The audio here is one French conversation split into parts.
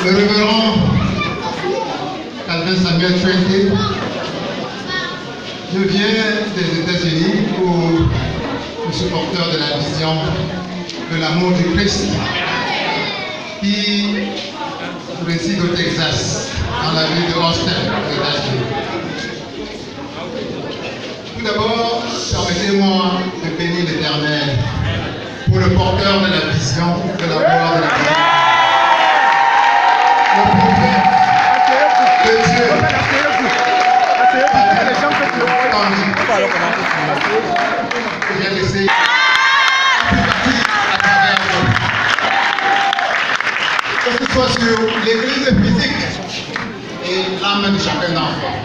Le révérend Calvin Samuel Trinity. Je viens des États-Unis pour supporter de la vision de l'amour du Christ qui réside au Texas, dans la ville de Austin, aux États-Unis. Tout d'abord, permettez-moi de bénir l'Éternel pour le porteur de la vision de l'amour de la vie. Le prophète de Dieu. Je viens laisser à travers vous. Que ce soit sur l'église physique et l'âme de chacun d'entre vous.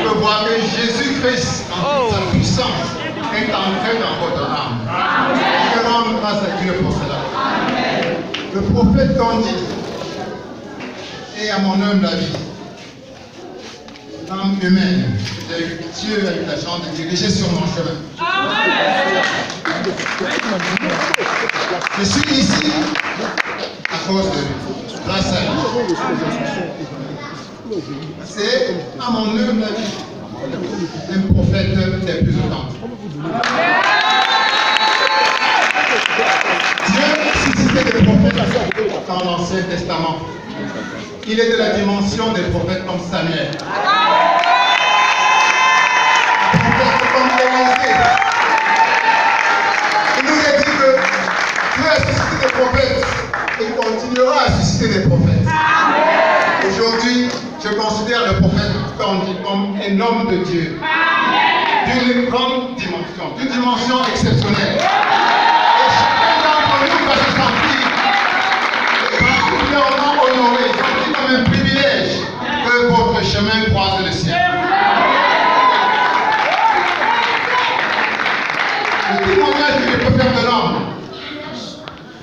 On peut voir que Jésus-Christ, en toute sa puissance, est entré dans votre âme. Je rends grâce à Dieu pour cela. Le prophète Tandis est à mon humble avis l'âme humaine que Dieu a eu la chance de diriger sur mon chemin. Je suis ici à cause de grâce à lui. C'est à mon humble avis un prophète des plus authentiques. Dieu a suscité des prophètes dans l'Ancien Testament. Il est de la dimension des prophètes comme Samuel. Des prophètes comme Élisée. Il nous a dit que Dieu a suscité des prophètes et il continuera à susciter des prophètes. Aujourd'hui, je considère le prophète Tandis comme un homme de Dieu. D'une grande dimension, d'une dimension exceptionnelle. Et chacun d'entre nous va se sentir particulièrement honoré, comme un privilège que votre chemin croise le sien. Le témoignage que je peux faire de l'homme,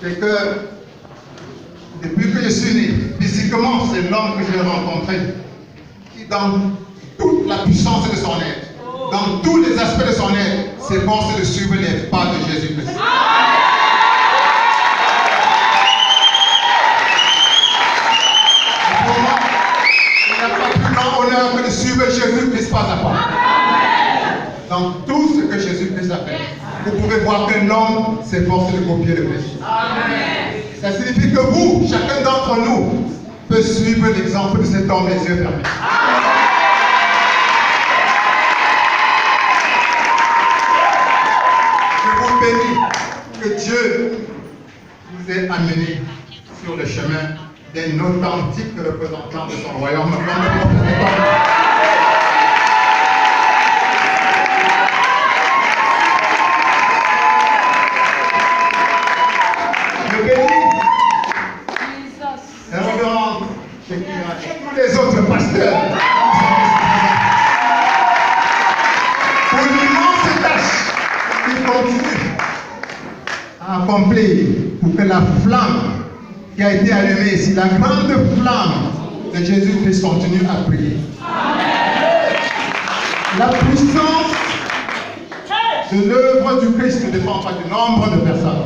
c'est que depuis que je suis né, physiquement, c'est l'homme que j'ai rencontré qui, dans toute la puissance de son être, dans tous les aspects de son être, s'efforce de suivre les pas de Jésus-Christ. Honneur que de suivre Jésus-Christ pas à pas. Dans tout ce que Jésus-Christ a fait, vous pouvez voir qu'un homme s'efforce de copier le Christ. Ça signifie que vous, chacun d'entre nous, peut suivre l'exemple de cet homme les yeux fermés. Je vous bénis que Dieu vous ait amené sur le chemin d'un authentique représentant de son royaume. Je bénis les révérends et tous les autres pasteurs pour l'immense tâche qu'ils continuent à accomplir pour que la flamme qui a été allumé ici, la grande flamme de Jésus-Christ continue à briller. La puissance de l'œuvre du Christ ne dépend pas du nombre de personnes.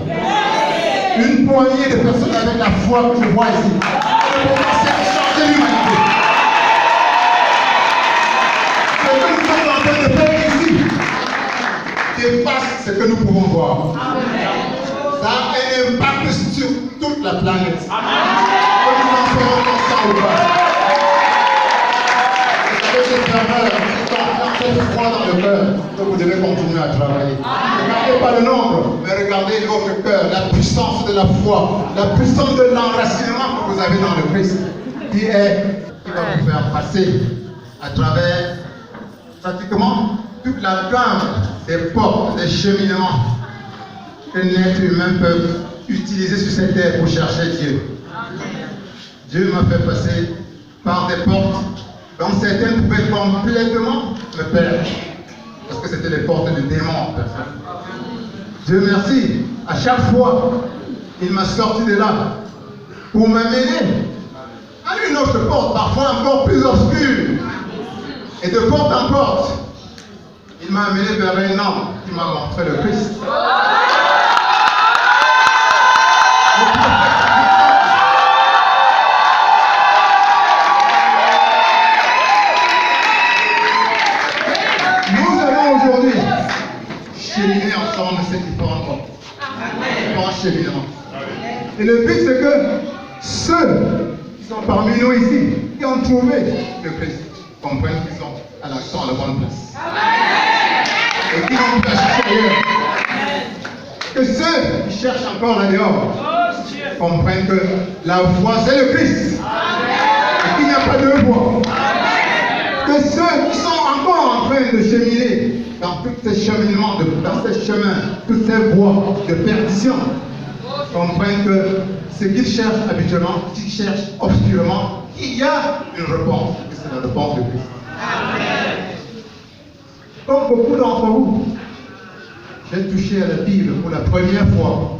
Une poignée de personnes avec la foi que je vois ici, le potentiel de changer l'humanité. Ce que nous sommes en train de faire ici dépasse ce que nous pouvons voir. Ça a un impact sur toute la planète. Que nous en serons conscients ou pas. Vous savez, cette ferveur, cette froid dans le cœur, que vous devez continuer à travailler. Regardez pas le nombre, mais regardez votre cœur, la puissance de la foi, la puissance de l'enracinement que vous avez dans le Christ, qui va vous faire passer à travers pratiquement toute la gamme des portes, des cheminements qu'un être humain peut utiliser sur cette terre pour chercher Dieu. Dieu m'a fait passer par des portes dont certaines pouvaient complètement me perdre, parce que c'était les portes du démon. Dieu merci, à chaque fois, il m'a sorti de là pour m'amener à une autre porte, parfois encore plus obscure. Et de porte en porte, il m'a amené vers un homme qui m'a montré le Christ. attendre ces différentes portes. Différents cheminements. Et le but, c'est que ceux qui sont parmi nous ici, qui ont trouvé le Christ, comprennent qu'ils sont à l'action à la bonne place. Et qui n'ont pas cherché ailleurs. Que ceux qui cherchent encore là dehors comprennent que la voie, c'est le Christ. Et qu'il n'y a pas de voie. Que ceux qui sont encore en train de cheminer dans tous ces cheminements, dans ces chemins, toutes ces voies de perdition, comprennent que ce qu'ils cherchent habituellement, qu'ils cherchent obscurément, il y a une réponse, et c'est la réponse de Christ. Comme beaucoup d'entre vous, j'ai touché à la Bible pour la première fois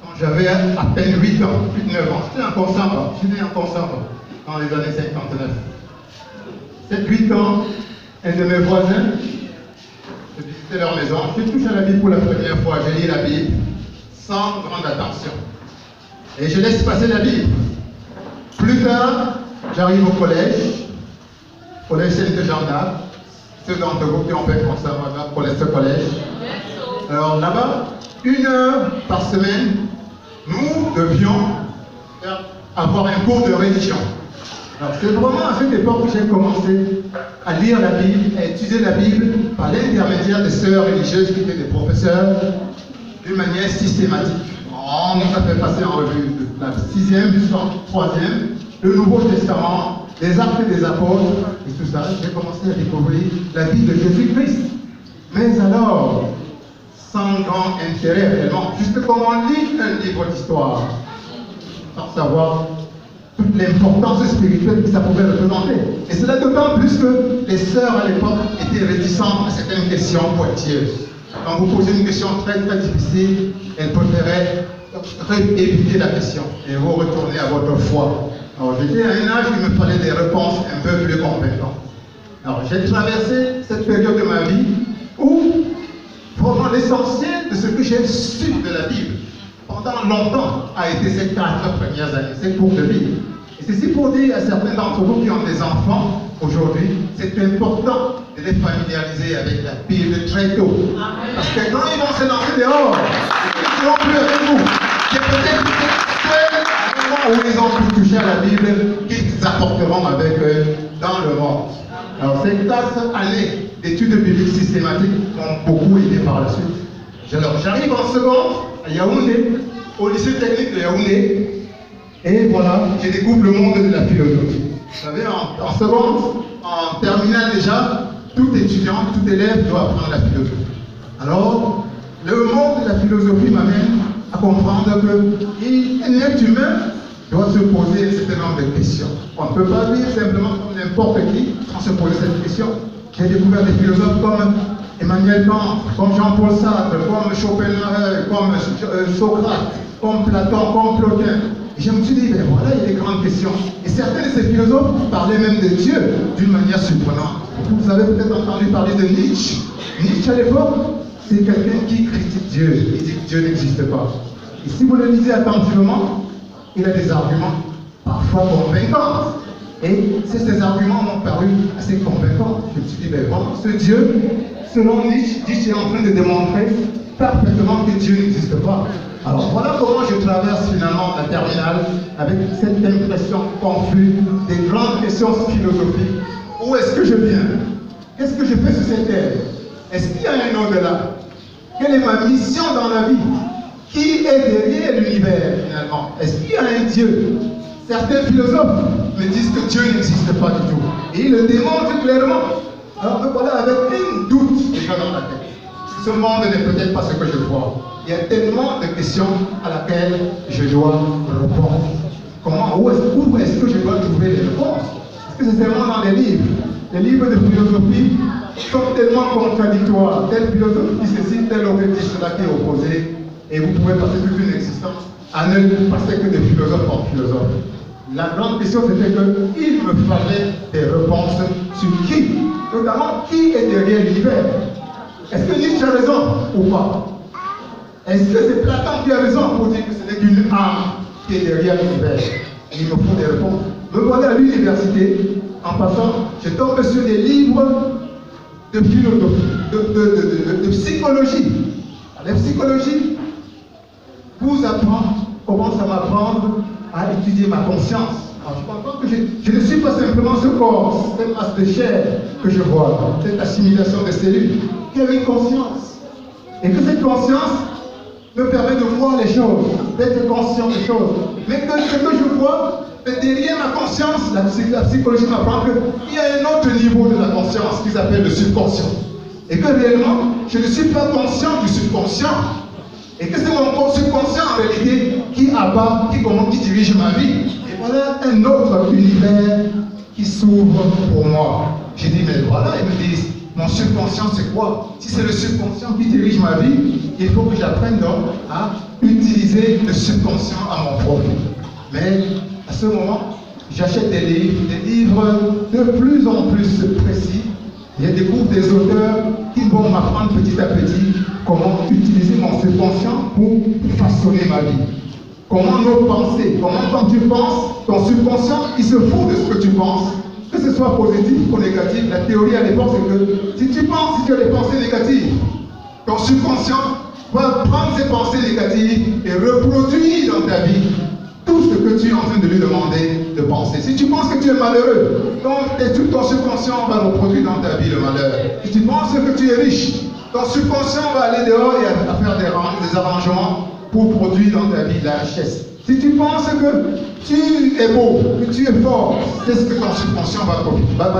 quand j'avais à peine 8 ans, 8-9 ans. J'étais encore sympa, j'étais encore sympa dans les années 59. 7-8 ans, un de mes voisins, je visitais leur maison, je touche à la Bible pour la première fois, j'ai lu la Bible sans grande attention. Et je laisse passer la Bible. Plus tard, j'arrive au collège Sainte-Jeanne d'Arc. Ceux d'entre vous qui ont fait conservatoire pour ce collège. Alors là-bas, 1 heure par semaine, nous devions avoir un cours de religion. Alors c'est vraiment à cette époque que j'ai commencé à lire la Bible, à étudier la Bible par l'intermédiaire des sœurs religieuses qui étaient des professeurs d'une manière systématique. On nous a fait passer en revue de la 6e jusqu'en 3e, le Nouveau Testament, les actes des apôtres et tout ça. J'ai commencé à découvrir la vie de Jésus-Christ. Mais alors, sans grand intérêt réellement, juste comme on lit un livre d'histoire, sans savoir toute l'importance spirituelle que ça pouvait représenter. Et cela d'autant plus que les sœurs à l'époque étaient réticentes à certaines questions pointilleuses. Quand vous posez une question très très difficile, elles préféraient éviter la question et vous retournez à votre foi. Alors j'étais à un âge où il me fallait des réponses un peu plus compétentes. Alors j'ai traversé cette période de ma vie où vraiment l'essentiel de ce que j'ai su de la Bible pendant longtemps a été ces 4 premières années, ces cours de Bible. Et ceci pour dire à certains d'entre vous qui ont des enfants aujourd'hui, c'est important de les familiariser avec la Bible très tôt. Parce que quand ils vont se lancer dehors, ils ne seront plus avec vous. C'est peut-être ce moment où ils ont pu toucher à la Bible qu'ils apporteront avec eux dans le monde. Alors ces 4 années d'études bibliques systématiques m'ont beaucoup aidé par la suite. Alors j'arrive en seconde à Yaoundé, au lycée technique de Yaoundé, et voilà, je découvre le monde de la philosophie. Vous savez, en seconde, en terminale déjà, tout étudiant, tout élève doit apprendre la philosophie. Alors, le monde de la philosophie m'amène à comprendre qu'un être humain doit se poser un certain nombre de questions. On ne peut pas vivre simplement comme n'importe qui sans se poser cette question. J'ai découvert des philosophes comme Emmanuel Kant, comme Jean-Paul Sartre, comme Schopenhauer, comme Socrate, comme Platon, comme Plotin. Et je me suis dit, ben voilà, il y a des grandes questions. Et certains de ces philosophes parlaient même de Dieu d'une manière surprenante. Vous avez peut-être entendu parler de Nietzsche. Nietzsche, à l'époque, c'est quelqu'un qui critique Dieu. Il dit que Dieu n'existe pas. Et si vous le lisez attentivement, il a des arguments parfois convaincants. Et ces arguments m'ont paru assez convaincants. Je me suis dit, ben voilà, ce Dieu, selon Nietzsche, est en train de démontrer parfaitement que Dieu n'existe pas. Alors voilà comment je traverse finalement la terminale avec cette impression confuse des grandes questions philosophiques. Où est-ce que je viens? Qu'est-ce que je fais sur cette terre? Est-ce qu'il y a un au-delà? Quelle est ma mission dans la vie? Qui est derrière l'univers finalement? Est-ce qu'il y a un Dieu? Certains philosophes me disent que Dieu n'existe pas du tout. Et ils le démontrent clairement. Alors que voilà, avec un doute déjà dans la tête. Ce monde n'est peut-être pas ce que je vois. Il y a tellement de questions à laquelle je dois répondre. Comment, où est-ce que je dois trouver les réponses? Est-ce que c'est seulement dans les livres? Les livres de philosophie sont tellement contradictoires. Tel philosophe dit ceci, tel autre dit cela qui est opposé. Et vous pouvez passer toute une existence à ne passer que de philosophe en philosophe. La grande question c'était qu'il me fallait des réponses sur qui, notamment qui est derrière l'univers. Est-ce que Nietzsche a raison ou pas? Est-ce que c'est Platon qui a raison pour dire que ce n'est qu'une âme qui est derrière l'univers? Il me faut des réponses. Me voilà à l'université, en passant, je tombe sur des livres de philosophie, de psychologie. La psychologie vous apprend, commence à m'apprendre à étudier ma conscience. Alors, je comprends que je ne suis pas simplement ce corps, cette masse de chair que je vois, cette assimilation des cellules, qui a une conscience. Et que cette conscience me permet de voir les choses, d'être conscient des choses. Mais que ce que je vois, derrière ma conscience, la psychologie m'apprend qu'il y a un autre niveau de la conscience qu'ils appellent le subconscient. Et que réellement, je ne suis pas conscient du subconscient. Et que c'est mon subconscient en réalité qui abat, qui dirige ma vie. Et voilà un autre univers qui s'ouvre pour moi. J'ai dit, mais voilà, ils me disent, mon subconscient c'est quoi? Si c'est le subconscient qui dirige ma vie, il faut que j'apprenne donc à utiliser le subconscient à mon profit. Mais à ce moment, j'achète des livres de plus en plus précis. Je découvre des auteurs qui vont m'apprendre petit à petit comment utiliser mon subconscient pour façonner ma vie. Comment nos pensées, comment quand tu penses, ton subconscient, il se fout de ce que tu penses. Que ce soit positif ou négatif, la théorie à l'époque c'est que si tu as des pensées négatives, ton subconscient va prendre ces pensées négatives et reproduire dans ta vie tout ce que tu es en train de lui demander de penser. Si tu penses que tu es malheureux, ton subconscient va reproduire dans ta vie le malheur. Si tu penses que tu es riche, ton subconscient va aller dehors et faire des arrangements pour produire dans ta vie la richesse. Si tu penses que tu es beau, que tu es fort, c'est ce que ton subconscient va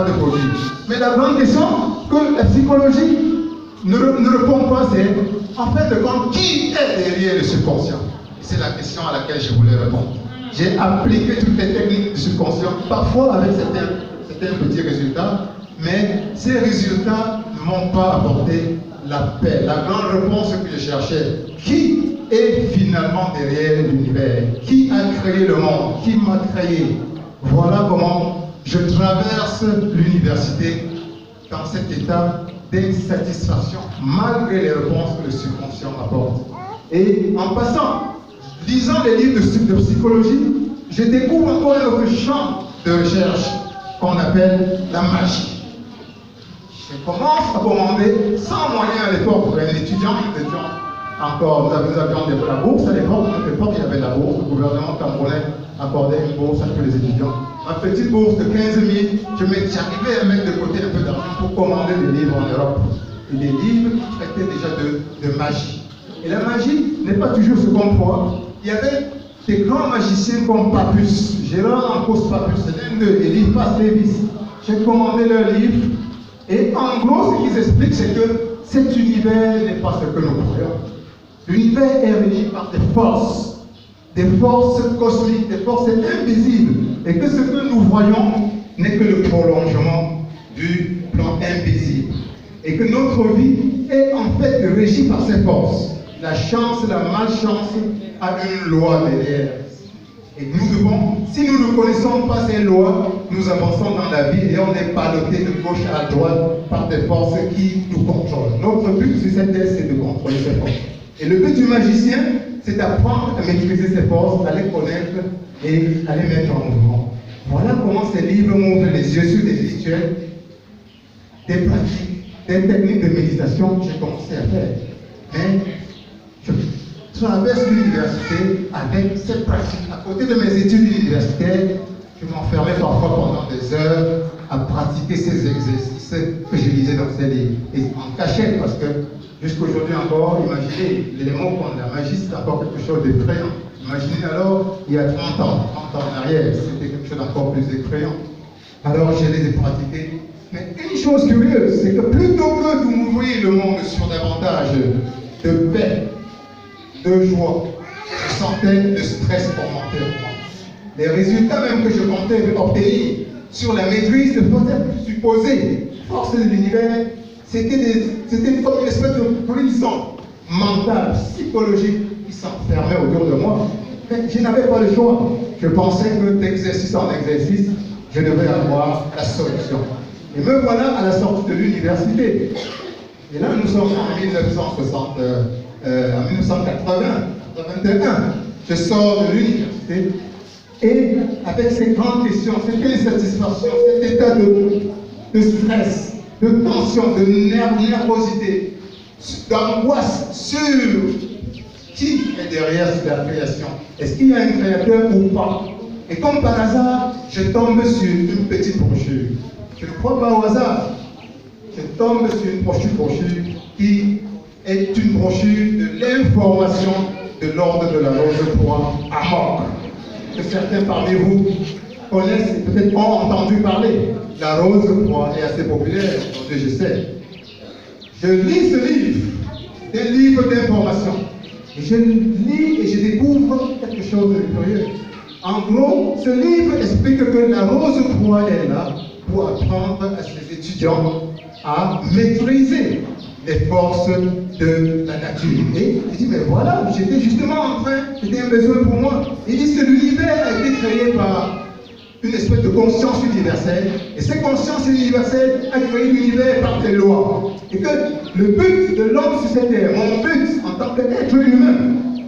te produire. Mais la grande question que la psychologie ne répond pas, c'est en fait de compte, qui est derrière le subconscient? C'est la question à laquelle je voulais répondre. J'ai appliqué toutes les techniques du subconscient, parfois avec certains petits résultats, mais ces résultats ne m'ont pas apporté la paix, la grande réponse que je cherchais. Qui est finalement derrière l'univers? Qui a créé le monde? Qui m'a créé? Voilà comment je traverse l'université dans cet état d'insatisfaction, malgré les réponses que le subconscient m'apporte. Et en passant, lisant les livres de psychologie, je découvre encore un autre champ de recherche qu'on appelle la magie. Je commence à commander, sans moyen à l'époque, pour un étudiant, encore, nous avions de la bourse à l'époque, il y avait la bourse, le gouvernement camerounais accordait une bourse à tous les étudiants. Ma petite bourse de 15 000, j'arrivais à mettre de côté un peu d'argent pour commander des livres en Europe. Et des livres qui traitaient déjà de magie. Et la magie n'est pas toujours ce qu'on croit. Il y avait des grands magiciens comme Papus, Gérard Ancos Papus, c'est l'un d'eux, et Eliphas Lévis. J'ai commandé leurs livres. Et en gros, ce qu'ils expliquent, c'est que cet univers n'est pas ce que nous croyons. L'univers est régi par des forces cosmiques, des forces invisibles, et que ce que nous voyons n'est que le prolongement du plan invisible. Et que notre vie est en fait régie par ces forces. La chance, la malchance a une loi derrière. Et nous devons, si nous ne connaissons pas ces lois, nous avançons dans la vie et on est ballotté de gauche à droite par des forces qui nous contrôlent. Notre but sur cette terre, c'est de contrôler ces forces. Et le but du magicien, c'est d'apprendre à maîtriser ces forces, à les connaître et à les mettre en mouvement. Voilà comment ces livres m'ouvrent les yeux sur des rituels, des pratiques, des techniques de méditation que j'ai commencé à faire. Mais je traverse l'université avec cette pratique. À côté de mes études universitaires, je m'enfermais parfois pendant des heures à pratiquer ces exercices que je lisais dans ces livres. Et en cachette, parce que jusqu'aujourd'hui encore, imaginez, l'élément comme la magie, c'est encore quelque chose d'effrayant. Imaginez alors, il y a 30 ans en arrière, c'était quelque chose d'encore plus effrayant. Alors je les ai pratiqués. Mais une chose curieuse, c'est que plutôt que de m'ouvrir le monde sur davantage de paix, de joie, je sentais le stress augmenter en moi. Les résultats même que je comptais obtenir sur la maîtrise de forces supposées, forces de l'univers, c'était comme une espèce de prison mentale, psychologique qui s'enfermait autour de moi. Mais je n'avais pas le choix. Je pensais que d'exercice en exercice, je devais avoir la solution. Et me voilà à la sortie de l'université. Et là, nous sommes en 1981. Je sors de l'université et avec ces grandes questions, cette insatisfaction, cet état de stress, de tension, de nervosité, d'angoisse sur qui est derrière la création. Est-ce qu'il y a un créateur ou pas? Et comme par hasard, je tombe sur une petite brochure. Je ne crois pas au hasard. Je tombe sur une brochure qui est une brochure de l'information de l'ordre de la Rose-Croix à Amok, que certains parmi vous connaissent et peut-être ont entendu parler. La Rose-Croix est assez populaire, donc je sais. Je lis ce livre, des livres d'information. Et je lis et je découvre quelque chose de curieux. En gros, ce livre explique que la Rose-Croix est là pour apprendre à ses étudiants à maîtriser les forces de la nature. Et je dis, mais voilà, j'étais justement en train, c'était un besoin pour moi. Ils disent que l'univers a été créé par une espèce de conscience universelle. Et cette conscience universelle a créé l'univers par des lois. Et que le but de l'homme sur cette terre, mon but en tant qu'être humain,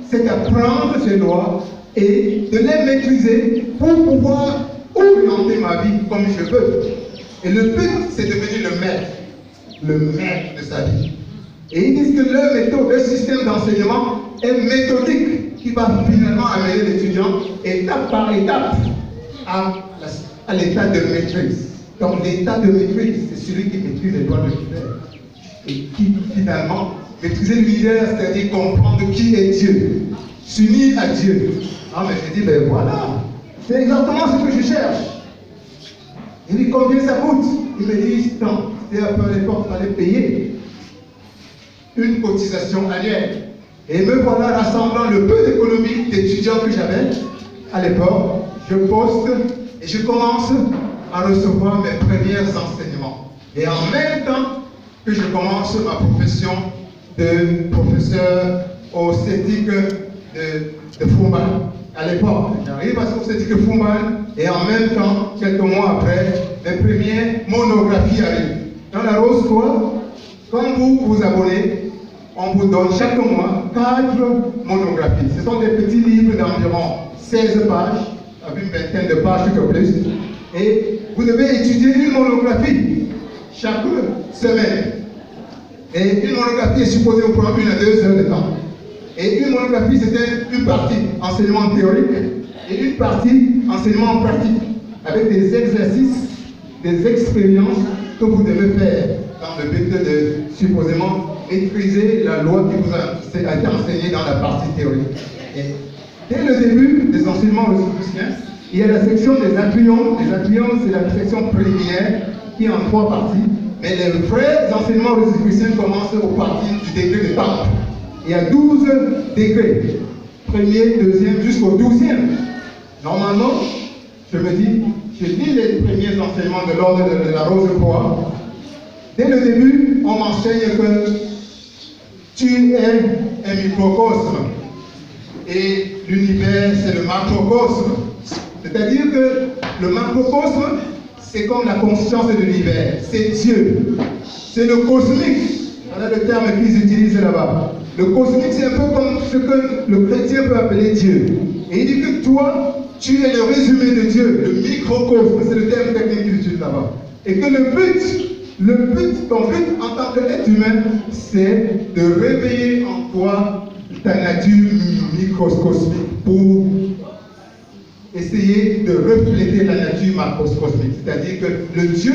c'est d'apprendre ces lois et de les maîtriser pour pouvoir orienter ma vie comme je veux. Et le but, c'est de devenir le maître de sa vie. Et ils disent que leur méthode, leur système d'enseignement est méthodique qui va finalement amener l'étudiant étape par étape à l'état de maîtrise. Donc l'état de maîtrise, c'est celui qui maîtrise les lois de l'univers. Et qui finalement maîtriser l'univers, c'est-à-dire comprendre qui est Dieu, s'unir à Dieu. Ah mais je dis, ben voilà, c'est exactement ce que je cherche. Il dit combien ça coûte? Il me dit tant. C'est un peu l'effort qu'il fallait payer une cotisation annuelle. Et me voilà rassemblant le peu d'économie d'étudiants que j'avais à l'époque. Je poste et je commence à recevoir mes premiers enseignements. Et en même temps que je commence ma profession de professeur au CETIC de Fumban. À l'époque, j'arrive à ce CETIC de Fumban et en même temps, quelques mois après, mes premières monographies arrivent. Dans la Rose-Croix, quand vous vous abonnez, on vous donne chaque mois 4 monographies. Ce sont des petits livres d'environ 16 pages, avec une vingtaine de pages tout au plus. Et vous devez étudier une monographie chaque semaine. Et une monographie est supposée vous prendre 1 à 2 heures de temps. Et une monographie, c'était une partie enseignement théorique et une partie enseignement pratique, avec des exercices, des expériences que vous devez faire dans le but de supposément maîtriser la loi qui vous a été enseignée dans la partie théorique. Et dès le début des enseignements rosicruciens, il y a la section des atrions. Les atrions, c'est la section préliminaire qui est en 3 parties. Mais les vrais enseignements rosicruciens commencent au parti du degré de temple. Il y a 12 degrés. Premier, deuxième, jusqu'au 12e. Normalement, je me dis, je lis les premiers enseignements de l'ordre de la Rose-Croix. Dès le début, on m'enseigne que tu es un microcosme. Et l'univers, c'est le macrocosme. C'est-à-dire que le macrocosme, c'est comme la conscience de l'univers. C'est Dieu. C'est le cosmique. Voilà le terme qu'ils utilisent là-bas. Le cosmique, c'est un peu comme ce que le chrétien peut appeler Dieu. Et il dit que toi, tu es le résumé de Dieu, le microcosme, c'est le terme technique qu'ils utilisent là-bas. Et que ton but en tant qu'être humain, c'est de réveiller en toi ta nature microcosmique pour essayer de refléter la nature macrocosmique. C'est-à-dire que le Dieu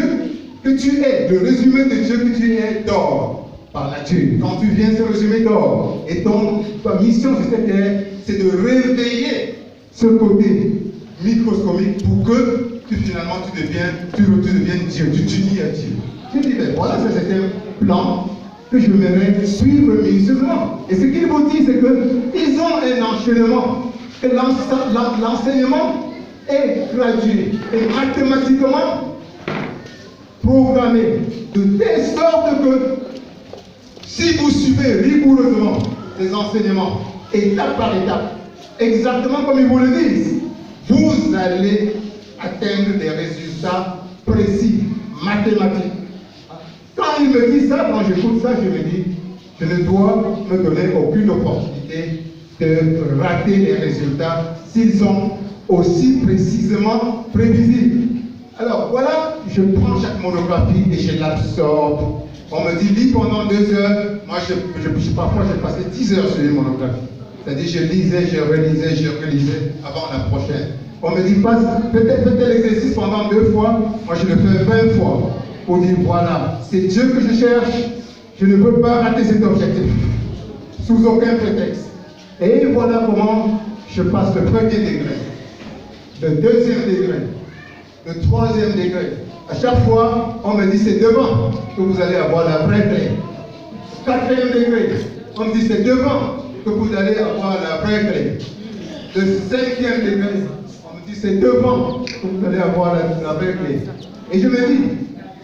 que tu es, le résumé de Dieu que tu es, dort par nature. Quand tu viens, ce résumé dort. Et ta mission sur cette terre, c'est de réveiller ce côté microscopique pour que finalement tu deviennes Dieu, tu t'unis à Dieu. Je dis, ben voilà, ça c'est un plan que je voudrais suivre minutieusement. Et ce qu'il vous dit, c'est qu'ils ont un enchaînement. Et l'enseignement est gradué et mathématiquement programmé de telle sorte que si vous suivez rigoureusement les enseignements, étape par étape, exactement comme ils vous le disent, vous allez atteindre des résultats précis, mathématiques. Quand il me dit ça, quand j'écoute ça, je me dis, je ne dois me donner aucune opportunité de rater les résultats s'ils sont aussi précisément prévisibles. Alors voilà, je prends chaque monographie et je l'absorbe. On me dit, lis pendant 2 heures. Moi, parfois, j'ai passé 10 heures sur une monographie. C'est-à-dire, je lisais, je relisais avant la prochaine. On me dit, faites l'exercice pendant 2 fois. Moi, je le fais 20 fois. Pour dire, voilà, c'est Dieu que je cherche. Je ne peux pas rater cet objectif. Sous aucun prétexte. Et voilà comment je passe le premier degré, le deuxième degré, le troisième degré. À chaque fois, on me dit c'est devant que vous allez avoir la vraie clé. Quatrième degré, on me dit c'est devant que vous allez avoir la vraie clé. Le cinquième degré, on me dit c'est devant que vous allez avoir la vraie clé. Et je me dis,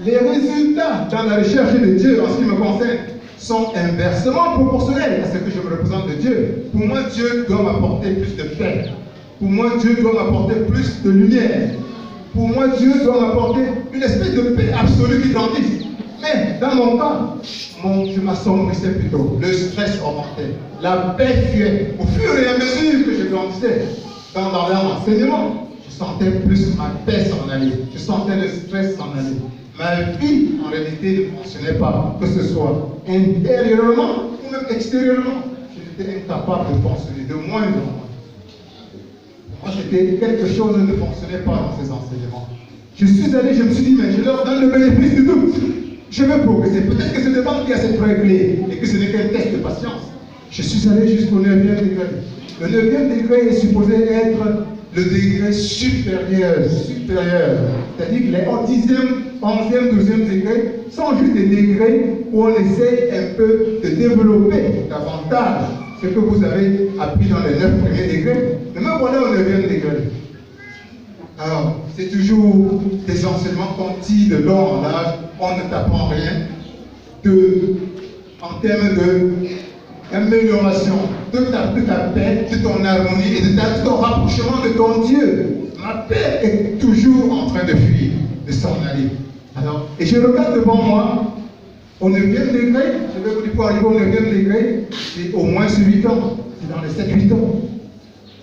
les résultats dans la recherche de Dieu en ce qui me concerne sont inversement proportionnels à ce que je me représente de Dieu. Pour moi, Dieu doit m'apporter plus de paix. Pour moi, Dieu doit m'apporter plus de lumière. Pour moi, Dieu doit m'apporter une espèce de paix absolue qui grandit. Mais dans mon cas, je m'assombrissais plutôt. Le stress augmentait. La paix fuyait. Au fur et à mesure que je grandissais dans l'enseignement, je sentais plus ma paix s'en aller. Je sentais le stress s'en aller. Ma vie, en réalité, ne fonctionnait pas, que ce soit intérieurement ou même extérieurement. J'étais incapable de fonctionner, de moins en moins. Moi, c'était quelque chose qui ne fonctionnait pas dans ces enseignements. Je suis allé, je me suis dit, mais je leur donne le bénéfice du doute. Je veux progresser. Peut-être que c'est devant qu'il y a cette vraie clé et que ce n'est qu'un test de patience. Je suis allé jusqu'au 9e degré. Le 9e degré est supposé être le degré supérieur. C'est-à-dire que les 10e, 11e, 12e degrés sont juste des degrés où on essaye un peu de développer davantage ce que vous avez appris dans les 9 premiers degrés. Mais me voilà au 9e degré. Alors, c'est toujours des enseignements qu'on tire de long en large, on ne t'apprend rien en termes d'amélioration de ta paix, de ton harmonie et de ton rapprochement de ton Dieu. Ma paix est toujours en train de fuir, de s'en aller. Alors, et je regarde devant moi, au 9e degré, je vais vous dire pour arriver au 9e degré, c'est au moins 8 ans, c'est dans les 7-8 ans.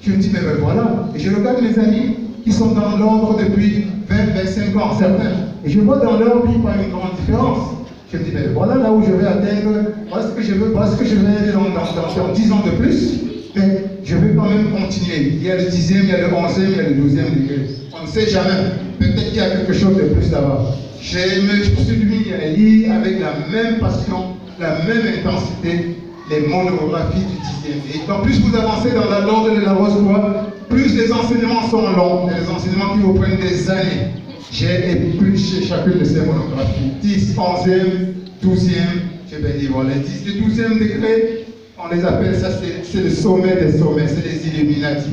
Je me dis, mais ben voilà, et je regarde mes amis qui sont dans l'ordre depuis 20-25 ans, certains, et je vois dans leur vie pas une grande différence. Je me dis, mais voilà là où je vais atteindre, voilà ce que je veux, voilà ce que je vais aller dans 10 ans de plus, mais je vais quand même continuer. Il y a le 10e, il y a le 11e, il y a le 12e degré. On ne sait jamais, peut-être qu'il y a quelque chose de plus là-bas. Je suis mis à lire avec la même passion, la même intensité, les monographies du 10e. Et quand plus vous avancez dans l'ordre de la Rose-Croix, plus les enseignements sont longs, les enseignements qui vous prennent des années. J'ai épluché chacune de ces monographies. 10, 11e, 12e, je vais dire, voilà, 10 et 12e degré, on les appelle ça, c'est le sommet des sommets, c'est les Illuminati.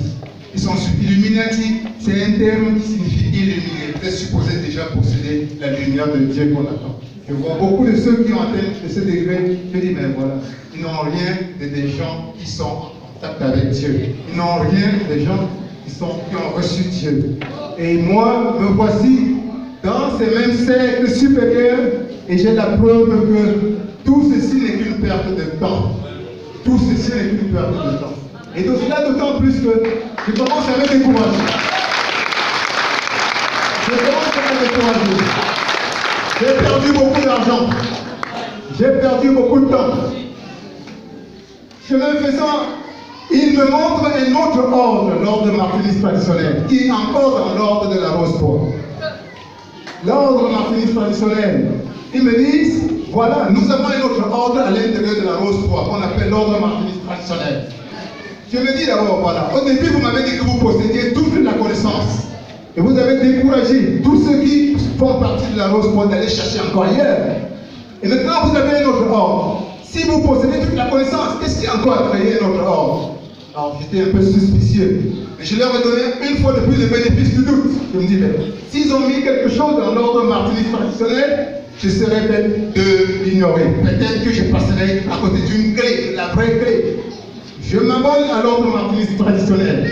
Ils sont Illuminati, c'est un terme qui signifie illuminé. Vous êtes supposé déjà posséder la lumière de Dieu qu'on attend. Je vois beaucoup de ceux qui ont atteint ce degré, je dis, mais voilà, ils n'ont rien des gens qui sont en contact avec Dieu. Ils n'ont rien des gens qui ont reçu Dieu. Et moi, me voici dans ces mêmes cercles supérieurs et j'ai la preuve que tout ceci n'est qu'une perte de temps. Tout ceci n'est qu'une perte de temps. Et donc là, d'autant plus que je commence à me décourager. J'ai perdu beaucoup d'argent. J'ai perdu beaucoup de temps. Chemin faisant, il me montre un autre ordre, l'ordre martiniste traditionnel, qui est encore dans l'ordre de la Rose-Croix. L'ordre martiniste traditionnel, ils me disent, voilà, nous avons un autre ordre à l'intérieur de la Rose-Croix, qu'on appelle l'ordre martiniste traditionnel. Je me dis d'abord, voilà, au début vous m'avez dit que vous possédiez toute la connaissance. Et vous avez découragé tous ceux qui font partie de la Rose-Croix d'aller chercher encore ailleurs. Et maintenant vous avez un autre ordre. Si vous possédez toute la connaissance, qu'est-ce qui est encore à créer un autre ordre? Alors j'étais un peu suspicieux. Mais je leur ai donné une fois de plus le bénéfice du doute. Je me dis, s'ils ont mis quelque chose dans l'ordre martiniste traditionnel, je serais peut-être de l'ignorer. Peut-être que je passerai à côté d'une clé, la vraie clé. Je m'abonne à l'ordre martiniste traditionnel.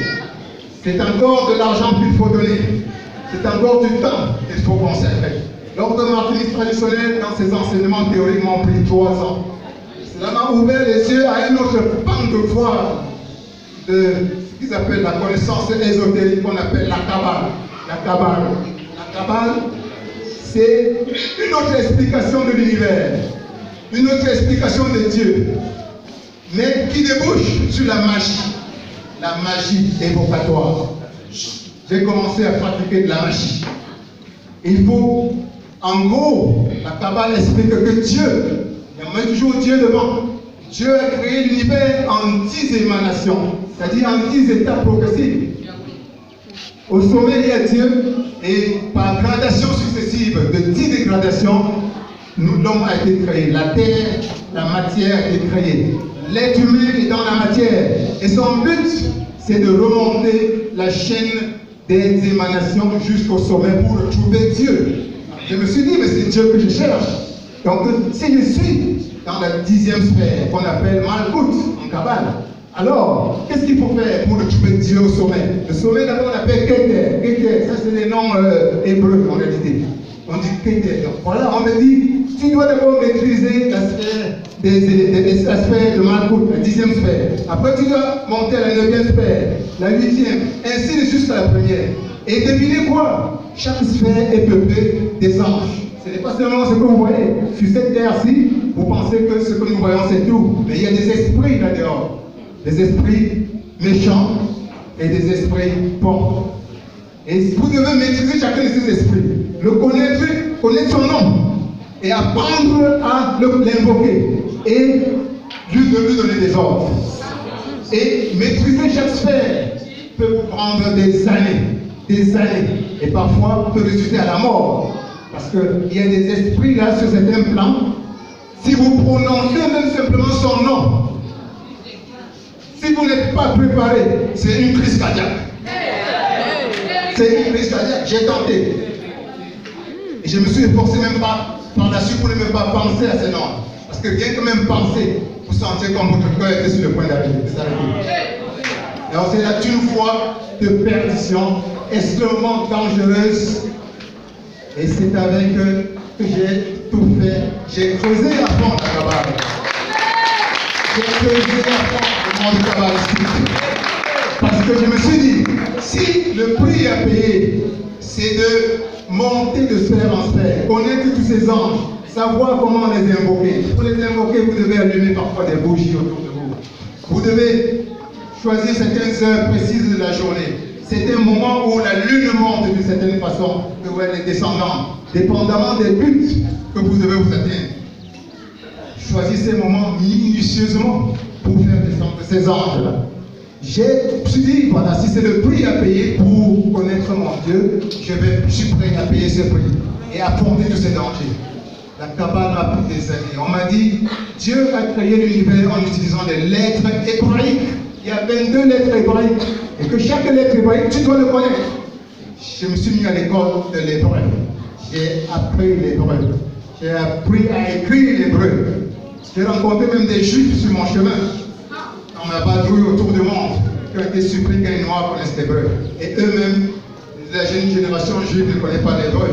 C'est encore de l'argent qu'il faut donner. C'est encore du temps qu'il faut conserver. L'ordre martiniste traditionnel, dans ses enseignements théoriques, m'ont pris 3 ans. Cela m'a ouvert les yeux à un autre pan de foi de ce qu'ils appellent la connaissance ésotérique, qu'on appelle la Kabbale. La La Kabbale, c'est une autre explication de l'univers, une autre explication de Dieu, mais qui débouche sur la magie évocatoire. J'ai commencé à pratiquer de la magie. Il faut, en gros, la Kabbale explique que Dieu, il y a toujours Dieu devant. Dieu a créé l'univers en 10 émanations, c'est-à-dire en 10 étapes progressives. Au sommet, il y a Dieu, et par gradation successive de 10 dégradations, l'homme a été créé. La terre, la matière a été créée. L'être humain est dans la matière. Et son but, c'est de remonter la chaîne des émanations jusqu'au sommet pour trouver Dieu. Je me suis dit, mais c'est Dieu que je cherche. Donc, si je suis dans la 10e sphère, qu'on appelle Malkout en Kabbale, alors, qu'est-ce qu'il faut faire pour trouver Dieu au sommet? Le sommet, d'abord, on appelle Keter. Keter, ça c'est des noms hébreux en réalité. On dit Keter. Donc voilà, on me dit, tu dois d'abord maîtriser la sphère, la sphère de Malkout, la 10e sphère. Après, tu dois monter à la 9e sphère, la 8e, ainsi de suite jusqu'à la première. Et devinez quoi? Chaque sphère est peuplée des anges. Ce n'est pas seulement ce que vous voyez. Sur cette terre-ci, vous pensez que ce que nous voyons, c'est tout. Mais il y a des esprits là-dehors. Des esprits méchants et des esprits bons. Et vous devez maîtriser chacun de ces esprits, le connaître son nom, et apprendre à l'invoquer, et lui donner des ordres. Et maîtriser chaque sphère peut vous prendre des années, et parfois peut résulter à la mort. Parce qu'il y a des esprits là sur certains plans, si vous prononcez même simplement son nom, si vous n'êtes pas préparé, c'est une crise cardiaque. C'est une crise cardiaque. J'ai tenté. Et je me suis efforcé même pas par la suite pour ne même pas penser à ces noms. Parce que rien que même penser, vous sentez comme votre cœur était sur le point d'arriver. Alors c'est là une voie de perdition extrêmement dangereuse. Et c'est avec eux que j'ai tout fait. J'ai creusé à fond la Kabbale. J'ai creusé à fond le monde kabbalistique. Parce que je me suis dit, si le prix à payer, c'est de monter de sphère en sphère, connaître tous ces anges, savoir comment les invoquer. Pour les invoquer, vous devez allumer parfois des bougies autour de vous. Vous devez choisir certaines heures précises de la journée. C'est un moment où la lune monte d'une certaine façon, où elle est descendante, dépendamment des buts que vous devez vous atteindre. Choisissez ces moments minutieusement pour faire descendre ces anges-là. Je me suis dit, voilà, si c'est le prix à payer pour connaître mon Dieu, je suis prêt à payer ce prix et affronter tous ces dangers. La Kabbale a pris des années. On m'a dit, Dieu a créé l'univers en utilisant des lettres hébraïques. Il y a 22 lettres hébraïques. Et que chaque lettre hébraïque, tu dois le connaître. Je me suis mis à l'école de l'hébreu. J'ai appris l'hébreu. J'ai appris à écrire l'hébreu. J'ai rencontré même des juifs sur mon chemin. On m'a badrouillé autour du monde qui ont été surpris que les Noirs connaissent l'hébreu. Et eux-mêmes, la jeune génération juive ne connaît pas l'hébreu.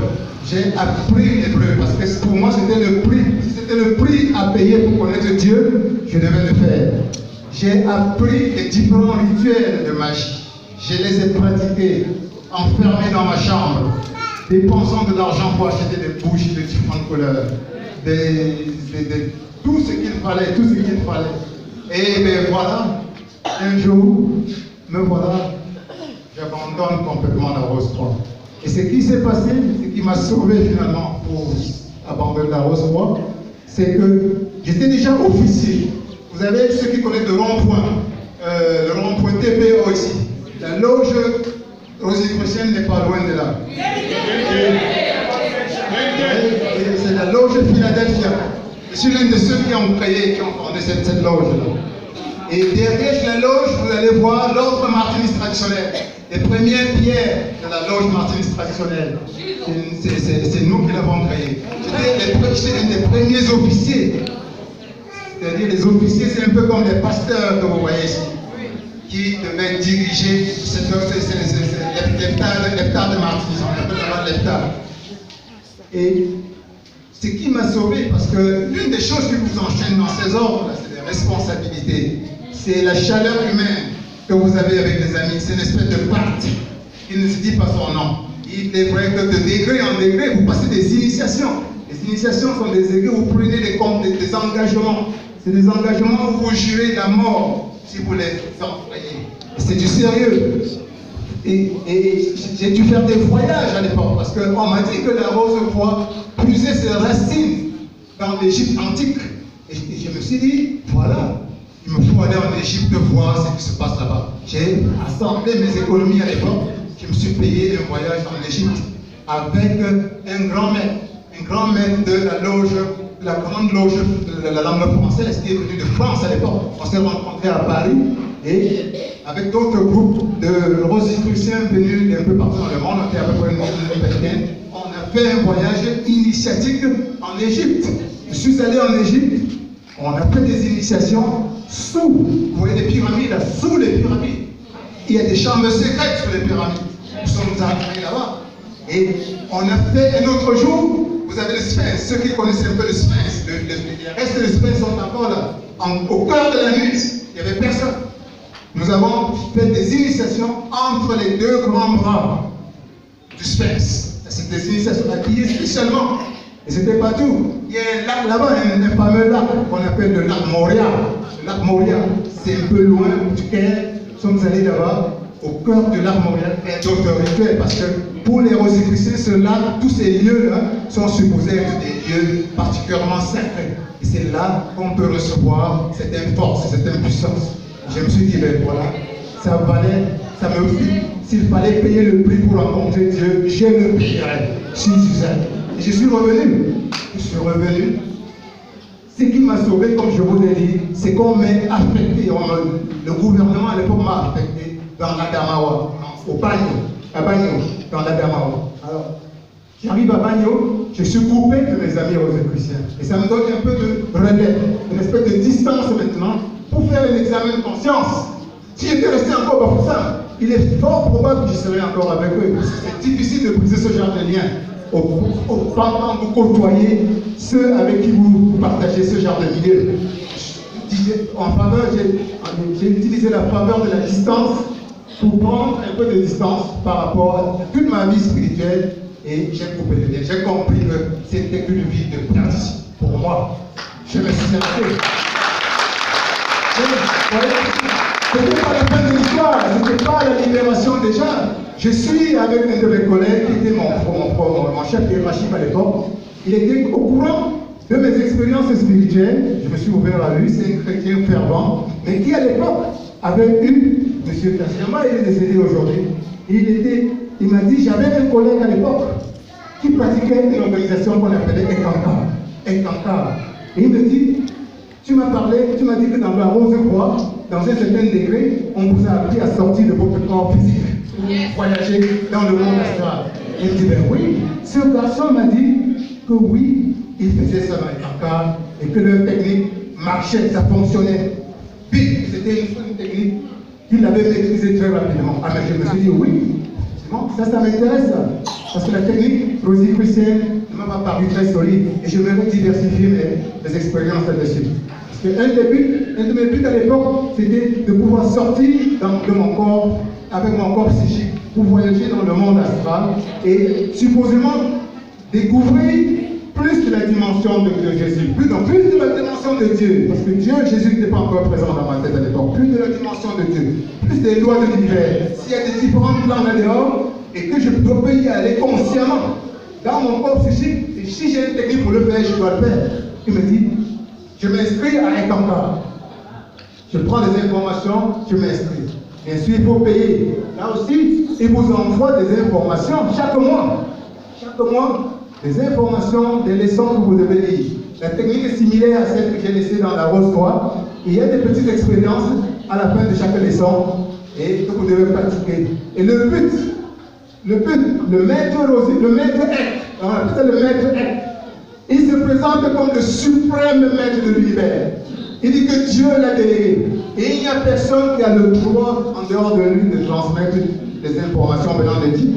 J'ai appris l'hébreu parce que pour moi c'était le prix. Si c'était le prix à payer pour connaître Dieu, je devais le faire. J'ai appris les différents rituels de magie. Je les ai pratiqués, enfermés dans ma chambre, dépensant de l'argent pour acheter des bougies de différentes couleurs, tout ce qu'il fallait, Et bien voilà, un jour, me voilà, j'abandonne complètement la Rose Croix. Et ce qui s'est passé, ce qui m'a sauvé finalement pour abandonner la Rose Croix, c'est que j'étais déjà officier. Vous avez ceux qui connaissent le rond-point TPO ici. La loge rosicrucienne n'est pas loin de là. Et c'est la loge Philadelphia. Je suis l'un de ceux qui ont créé, qui ont fondé cette loge-là. Et derrière la loge, vous allez voir l'ordre martiniste traditionnel. Les premières pierres de la loge martiniste traditionnelle. C'est nous qui l'avons créé. J'étais un des premiers officiers. C'est-à-dire les officiers, c'est un peu comme les pasteurs que vous voyez ici, qui devaient diriger l'heptade de martyrs, on appelle l'heptade. Et ce qui m'a sauvé, parce que l'une des choses qui vous enchaîne dans ces ordres, c'est des responsabilités. C'est la chaleur humaine que vous avez avec les amis. C'est une espèce de pacte qui ne se dit pas son nom. Il est vrai que de degré en degré, vous passez des initiations. Les initiations sont des degrés où vous prenez des engagements. C'est des engagements où vous jurez la mort si vous les enfreignez. Et c'est du sérieux. Et j'ai dû faire des voyages à l'époque parce qu'on m'a dit que la rose bois puisait ses racines dans l'Égypte antique. Et je me suis dit, voilà, il me faut aller en Égypte voir ce qui se passe là-bas. J'ai assemblé mes économies à l'époque. Je me suis payé un voyage en Égypte avec un grand maître de la loge, de la grande loge de la langue française qui est venu de France à l'époque. On s'est rencontrés à Paris et avec d'autres groupes de rosicruciens venus d'un peu partout dans le monde, on était à peu près une vingtaine. On a fait un voyage initiatique en Égypte. Je suis allé en Égypte, on a fait des initiations vous voyez les pyramides, là, sous les pyramides. Il y a des chambres secrètes sous les pyramides. Nous sommes arrivés là-bas. Et on a fait un autre jour, vous avez le Sphinx, ceux qui connaissent un peu le Sphinx, les restes du Sphinx sont encore là. Au cœur de la nuit, il n'y avait personne. Nous avons fait des initiations entre les deux grands bras du Sphinx. C'est des initiations habillées spécialement. Et ce n'était pas tout. Il y a un lac là-bas, un fameux lac qu'on appelle le lac Moria. Le lac Moria, c'est un peu loin du Caire. Nous sommes allés là-bas, au cœur du lac Moria, faire d'autres rituels. Parce que pour les rosicruciens, ce lac, tous ces lieux-là sont supposés être des lieux particulièrement sacrés. Et c'est là qu'on peut recevoir cette force, cette puissance. Je me suis dit, ben voilà, ça me dit, s'il fallait payer le prix pour rencontrer Dieu, je le payerais. Si et je suis revenu. Ce qui m'a sauvé, comme je vous ai dit, c'est qu'on m'a affecté. Le gouvernement à l'époque m'a affecté dans l'Adamawa, au Bagno, à Bagno, dans l'Adamawa. Alors, j'arrive à Bagno, je suis coupé de mes amis rosicruciens. Et ça me donne un peu de relais, une espèce de distance maintenant, pour faire un examen de conscience. Si j'étais resté encore dans ça, il est fort probable que je serais encore avec eux. C'est difficile de briser ce genre de lien. Pendant que vous côtoyez ceux avec qui vous partagez ce genre de milieu. J'ai utilisé la faveur de la distance pour prendre un peu de distance par rapport à toute ma vie spirituelle et j'ai coupé le lien. J'ai compris que c'était une vie de perdition pour moi. Je me suis arrêté. Ce n'était pas la fin de l'histoire, ce n'était pas la libération des gens. Je suis avec un de mes collègues qui était mon chef hiérarchique à l'époque. Il était au courant de mes expériences spirituelles. Je me suis ouvert à lui, c'est un chrétien fervent, mais qui à l'époque avait eu, M. Tassiama, il est décédé aujourd'hui. Il m'a dit, j'avais un collègue à l'époque qui pratiquait une organisation qu'on appelait Ekankar. Et il me dit, tu m'as dit que dans la rose croix, dans un certain degré, on vous a appris à sortir de votre corps physique, pour voyager dans le monde astral. Il me dit, ben oui, ce garçon m'a dit que oui, il faisait ça dans les Ekankar et que leur technique marchait, ça fonctionnait. Puis, c'était une technique qu'il avait maîtrisée très rapidement. Ah, mais je me suis dit, oui, bon, ça m'intéresse, parce que la technique rosicrucienne ne m'a pas paru très solide et je vais diversifier mes expériences là-dessus. Parce qu'un de mes buts à l'époque, c'était de pouvoir sortir de mon corps, avec mon corps psychique, pour voyager dans le monde astral et supposément découvrir plus de la dimension de Jésus, plus de la dimension de Dieu, parce que Dieu, Jésus n'était pas encore présent dans ma tête à l'époque, plus de la dimension de Dieu, plus des lois de l'univers. S'il y a des différents plans là-dehors, et que je peux y aller consciemment, dans mon corps psychique, et si j'ai une technique pour le faire, je dois le faire. Il me dit, je m'inscris à Ekankar. Je prends des informations, je m'inscris. Bien sûr, il faut payer. Là aussi, il vous envoie des informations chaque mois. Chaque mois, des informations, des leçons que vous devez lire. La technique est similaire à celle que j'ai laissée dans la rose noire. Il y a des petites expériences à la fin de chaque leçon et que vous devez pratiquer. Et le maître Ek, on appelle ça le maître Ek, il se présente comme le suprême maître de l'univers. Il dit que Dieu l'a délégué. Et il n'y a personne qui a le droit, en dehors de lui, de transmettre des informations venant de Dieu.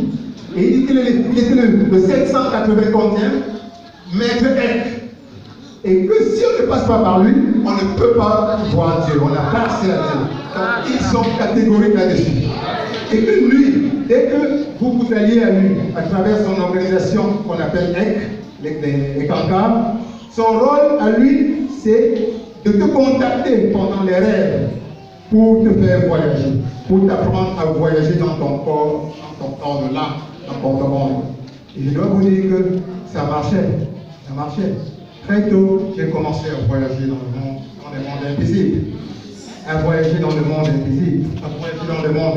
Et il dit qu'il était le 780e maître Ek. Et que si on ne passe pas par lui, on ne peut pas voir Dieu. On n'a pas accès à Dieu. Donc ils sont catégoriques là-dessus. Et que lui, dès que vous vous alliez à lui, à travers son organisation qu'on appelle EC, les Kankars, son rôle à lui, c'est de te contacter pendant les rêves pour te faire voyager, pour t'apprendre à voyager dans ton corps de l'âme, dans ton monde. Et je dois vous dire que ça marchait. Très tôt, j'ai commencé à voyager dans le monde invisible. À voyager dans le monde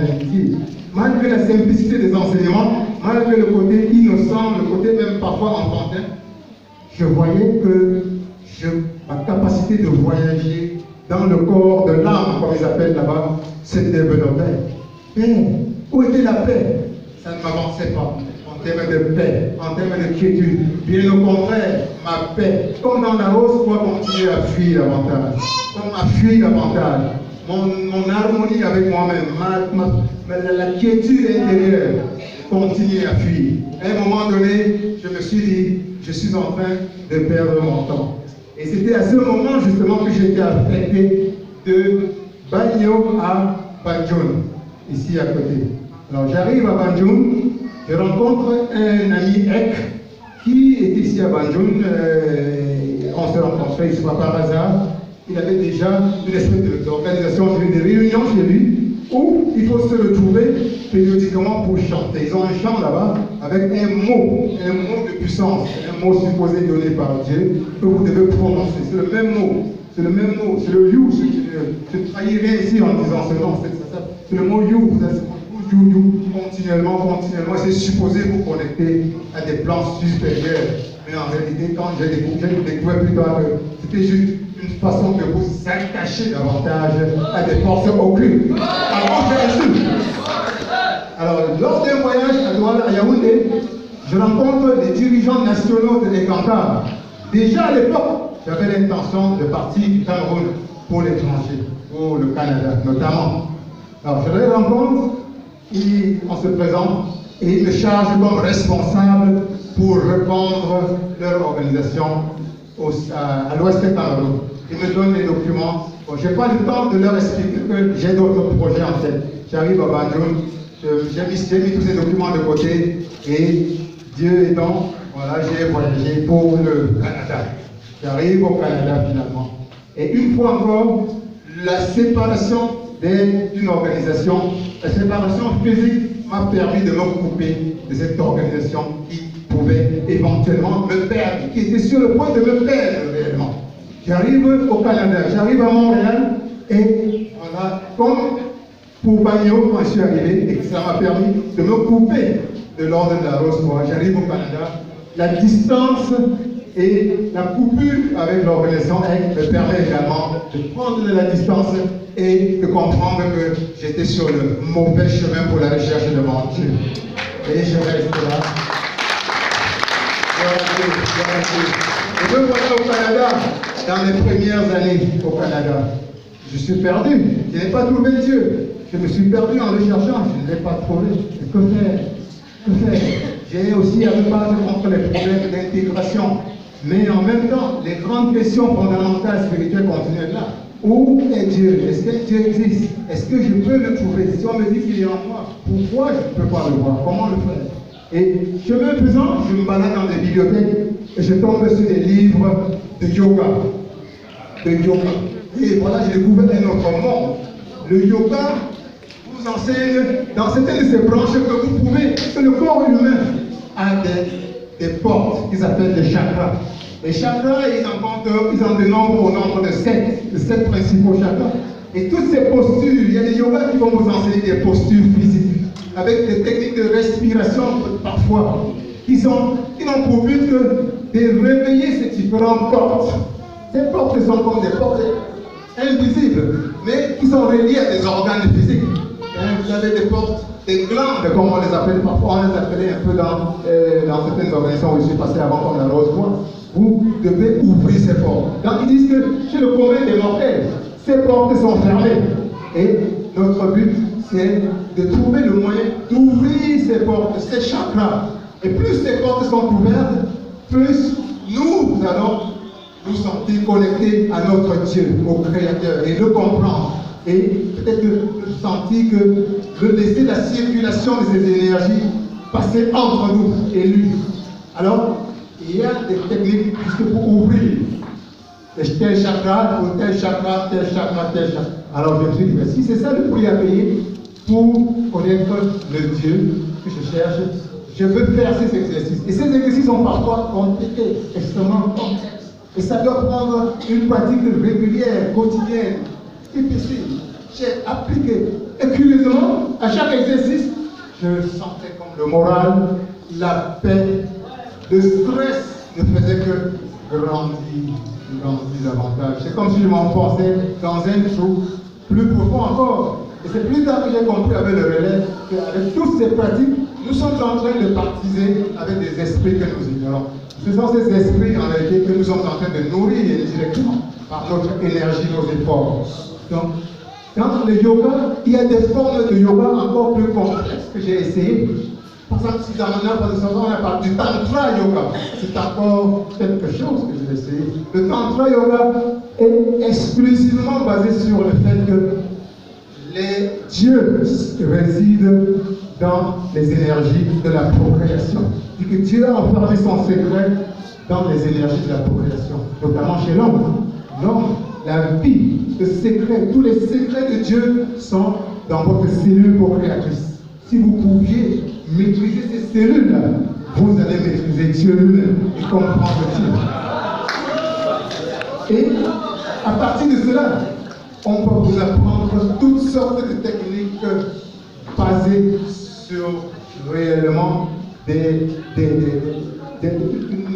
invisible. Malgré la simplicité des enseignements, malgré le côté innocent, le côté même parfois enfantin, je voyais que ma capacité de voyager dans le corps de l'âme, comme ils appellent là-bas, se développait. Mais où était la paix? Ça ne m'avançait pas. En termes de paix, en termes de quiétude. Bien au contraire, ma paix, comme dans la rose, doit continuer à fuir davantage. Mon harmonie avec moi-même, la quiétude intérieure continue à fuir. À un moment donné, je me suis dit, je suis en train de perdre mon temps. Et c'était à ce moment justement que j'étais affecté de Banyo à Banjul, ici à côté. Alors j'arrive à Banjul, je rencontre un ami Ek qui est ici à Banjul. On s'est rencontrés ici par hasard. Il avait déjà une espèce d'organisation, des réunions chez lui où il faut se retrouver périodiquement pour chanter. Ils ont un chant là-bas avec un mot de puissance, un mot supposé donné par Dieu que vous devez prononcer. C'est le même mot, c'est le you. Je ne trahis rien ici en disant ce nom, c'est le mot you. You, continuellement, c'est supposé vous connecter à des plans supérieurs. Mais en réalité, quand j'ai découvert plus tard que c'était juste une façon de vous attacher davantage à des forces occultes. Alors, lors d'un voyage à Douala, à Yaoundé, je rencontre les dirigeants nationaux de l'Ekankar. Déjà à l'époque, j'avais l'intention de partir du Cameroun pour l'étranger, pour le Canada notamment. Alors, je les rencontre, on se présente et ils me chargent comme responsable pour répandre leur organisation à l'ouest du Cameroun. Ils me donnent les documents. Bon, je n'ai pas le temps de leur expliquer que j'ai d'autres projets en tête. J'arrive à Banjul, j'ai mis tous ces documents de côté et Dieu étant, voilà, j'ai voyagé pour le Canada. J'arrive au Canada finalement. Et une fois encore, la séparation d'une organisation, la séparation physique m'a permis de me couper de cette organisation qui pouvait éventuellement me perdre, qui était sur le point de me perdre réellement. J'arrive au Canada, j'arrive à Montréal et voilà, comme pour Banyo, quand je suis arrivé, et que ça m'a permis de me couper de l'ordre de la Rose. J'arrive au Canada, la distance et la coupure avec l'organisation me permet également de prendre de la distance et de comprendre que j'étais sur le mauvais chemin pour la recherche de mon Dieu. Et je reste là. Et me voilà au Canada, dans les premières années au Canada. Je suis perdu, je n'ai pas trouvé Dieu. Je me suis perdu en le cherchant, je ne l'ai pas trouvé. Que faire? J'ai aussi à me battre contre les problèmes d'intégration. Mais en même temps, les grandes questions fondamentales spirituelles continuent là. Où est Dieu? Est-ce que Dieu existe? Est-ce que je peux le trouver? Si on me dit qu'il est en moi, pourquoi je ne peux pas le voir? Comment le faire? Et chemin faisant, je me balade dans des bibliothèques et je tombe sur des livres de yoga. Et voilà, j'ai découvert un autre monde. Le yoga vous enseigne dans certaines de ces branches que vous pouvez, que le corps humain a des portes qu'ils appellent des chakras. Les chakras, ils en dénombrent au nombre de 7 principaux chakras. Et toutes ces postures, il y a des yogas qui vont vous enseigner des postures physiques, avec des techniques de respiration parfois, qui n'ont pour but que de réveiller ces différentes portes. Ces portes sont comme des portes invisibles, mais qui sont reliées à des organes physiques. Vous avez des portes, des glandes, comme on les appelle parfois, on les appelait un peu dans certaines organisations où je suis passé avant comme la rose bois. Vous devez ouvrir ces portes. Donc ils disent que chez le commun des mortels, ces portes sont fermées. Et notre but, c'est de trouver le moyen d'ouvrir ces portes, ces chakras. Et plus ces portes sont ouvertes, plus nous allons nous sentir connectés à notre Dieu, au Créateur, et le comprendre. et peut-être senti que de laisser la circulation de ces énergies passer entre nous et lui. Alors, il y a des techniques juste pour ouvrir tel chakra, ou tel chakra, tel chakra, tel chakra. Alors je me suis dit, mais si c'est ça le prix à payer pour connaître le Dieu que je cherche, je veux faire ces exercices. Et ces exercices ont parfois été extrêmement complexes. Et ça doit prendre une pratique régulière, quotidienne, difficile. J'ai appliqué. Et curieusement, à chaque exercice, je sentais comme le moral, la paix, le stress ne faisait que grandir davantage. C'est comme si je m'enfonçais dans un trou plus profond encore. Et c'est plus tard que j'ai compris avec le relais qu'avec toutes ces pratiques, nous sommes en train de baptiser avec des esprits que nous ignorons. Ce sont ces esprits en réalité que nous sommes en train de nourrir indirectement par notre énergie, nos efforts. Donc, dans le yoga, il y a des formes de yoga encore plus complexes que j'ai essayé. Par exemple, si dans on a parlé du Tantra Yoga, c'est encore quelque chose que j'ai essayé. Le Tantra Yoga est exclusivement basé sur le fait que les dieux résident dans les énergies de la procréation. Et que Dieu a enfermé son secret dans les énergies de la procréation, notamment chez l'homme. L'homme, la vie, le secret, tous les secrets de Dieu sont dans votre cellule procréatrice. Si vous pouviez maîtriser ces cellules-là, vous allez maîtriser Dieu lui-même et comprendre Dieu. Et à partir de cela, on peut vous apprendre toutes sortes de techniques basées sur réellement une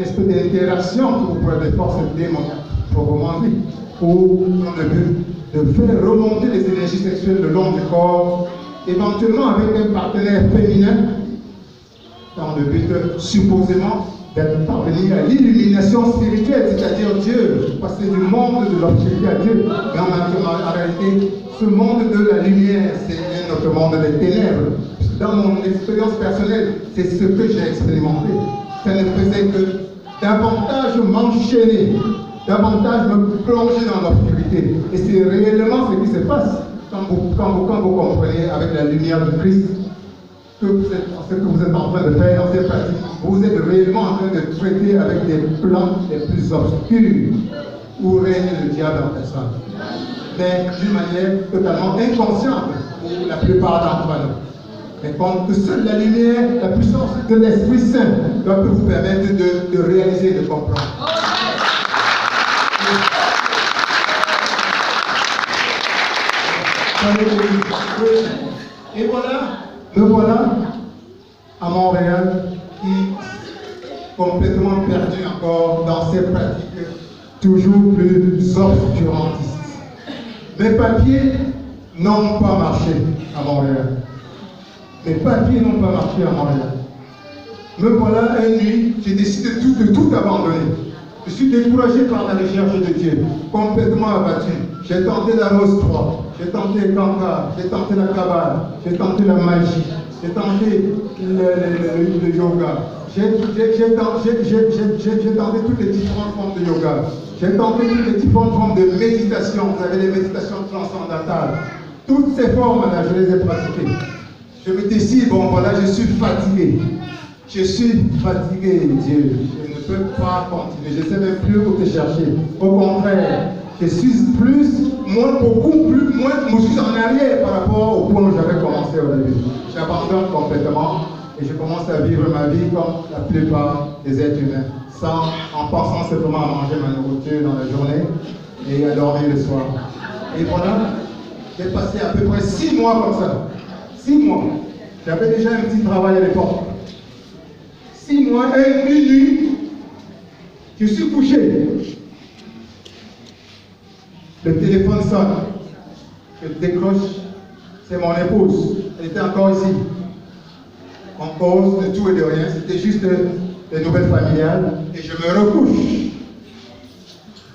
espèce d'interaction que vous pouvez des forces démoniaques, proprement dit, pour dans le but de faire remonter les énergies sexuelles le long du corps, éventuellement avec un partenaire féminin, dans le but supposément d'être parvenir à l'illumination spirituelle, c'est-à-dire Dieu, passer du monde de l'obscurité à Dieu. Mais en réalité, ce monde de la lumière, c'est notre monde des ténèbres. Dans mon expérience personnelle, c'est ce que j'ai expérimenté. Ça ne faisait que davantage m'enchaîner, davantage me plonger dans l'obscurité. Et c'est réellement ce qui se passe quand vous comprenez avec la lumière de Christ ce que vous êtes en train de faire dans ces pratiques. Vous êtes réellement en train de traiter avec des plans les plus obscurs où règne le diable en personne. Mais d'une manière totalement inconsciente pour la plupart d'entre nous. Mais quand seule la lumière, la puissance de l'Esprit Saint doit vous permettre de réaliser, de comprendre. Et voilà, me voilà à Montréal qui est complètement perdu encore dans ces pratiques toujours plus obscurantistes. Mes papiers n'ont pas marché à Montréal. Mes papiers n'ont pas marché à Montréal. Me voilà une nuit, j'ai décidé de tout abandonner. Je suis découragé par la recherche de Dieu, complètement abattu. J'ai tenté la Rose 3, j'ai tenté le Kanka, j'ai tenté la Kabbale, j'ai tenté la magie, j'ai tenté le yoga, j'ai tenté toutes les différentes formes de yoga, j'ai tenté toutes les différentes formes de méditation. Vous avez les méditations transcendantales. Toutes ces formes-là, je les ai pratiquées. Je me décide, bon voilà, je suis fatigué. Je suis fatigué, Dieu. Je ne peux pas continuer. Je ne sais même plus où te chercher. Au contraire, je suis beaucoup moins, je suis en arrière par rapport au point où j'avais commencé au début. J'abandonne complètement et je commence à vivre ma vie comme la plupart des êtres humains, en pensant simplement à manger ma nourriture dans la journée et à dormir le soir. Et voilà, j'ai passé à peu près 6 mois comme ça. 6 mois. J'avais déjà un petit travail à l'époque. 6 mois, une nuit, je suis couché. Le téléphone sonne. Je décroche. C'est mon épouse. Elle était encore ici. On cause de tout et de rien. C'était juste des nouvelles familiales. Et je me recouche.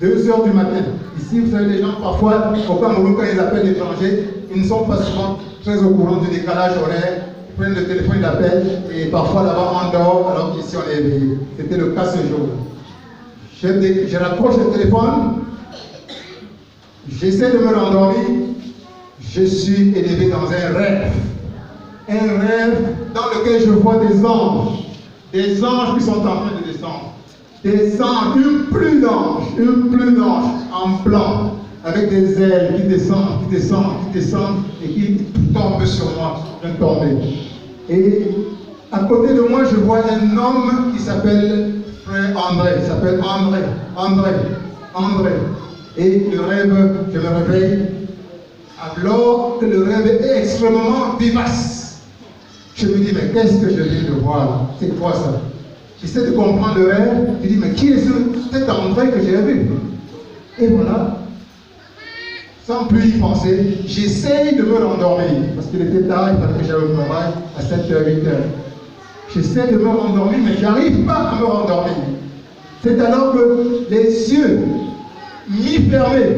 2 heures du matin. Ici, vous savez, les gens, parfois, au Cameroun, quand ils appellent l'étranger, ils ne sont pas souvent très au courant du décalage horaire. Ils prennent le téléphone, ils appellent, et parfois là-bas on dort, alors qu'ici on est éveillé. C'était le cas ce jour. Je raccroche le téléphone, j'essaie de me rendormir, je suis élevé dans un rêve. Un rêve dans lequel je vois des anges qui sont en train de descendre. Des anges, une pluie d'anges en blanc, avec des ailes qui descendent et qui tombent sur moi, viennent tomber. Et à côté de moi, je vois un homme qui s'appelle Frère André, André. Et le rêve, je me réveille, alors que le rêve est extrêmement vivace. Je me dis, mais qu'est-ce que je viens de voir? C'est quoi ça? J'essaie de comprendre le rêve. Je dis, mais qui est cet André que j'ai vu? Et voilà, sans plus y penser, j'essaye de me rendormir. Parce qu'il était tard, il fallait que j'aille au travail à 7h, 8h. J'essaie de me rendormir, mais je n'arrive pas à me rendormir. C'est alors que les yeux mi-fermés,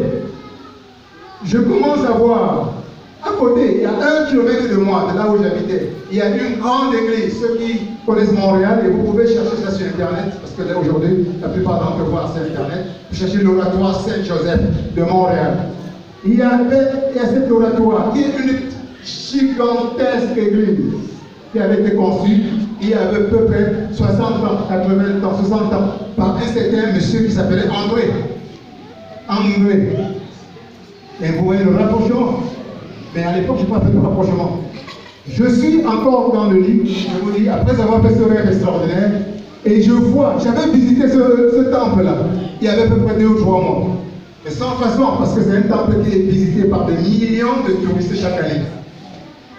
je commence à voir, à côté, il y a 1 kilomètre de moi, de là où j'habitais, il y a une grande église. Ceux qui connaissent Montréal, et vous pouvez chercher ça sur Internet, parce que là aujourd'hui, la plupart d'entre vous voient sur Internet, vous cherchez l'oratoire Saint-Joseph de Montréal. Il y a cet oratoire qui est une gigantesque église qui avait été construite il y a à peu près 60 ans, 80 ans, 60 ans, par un certain monsieur qui s'appelait André. Et vous voyez le rapprochement. Mais à l'époque, je n'ai pas fait de rapprochement. Je suis encore dans le lit, je vous dis, après avoir fait ce rêve extraordinaire, et je vois, j'avais visité ce temple-là, il y avait à peu près 2 ou 3 mois. Mais sans façon, parce que c'est un temple qui est visité par des millions de touristes chaque année.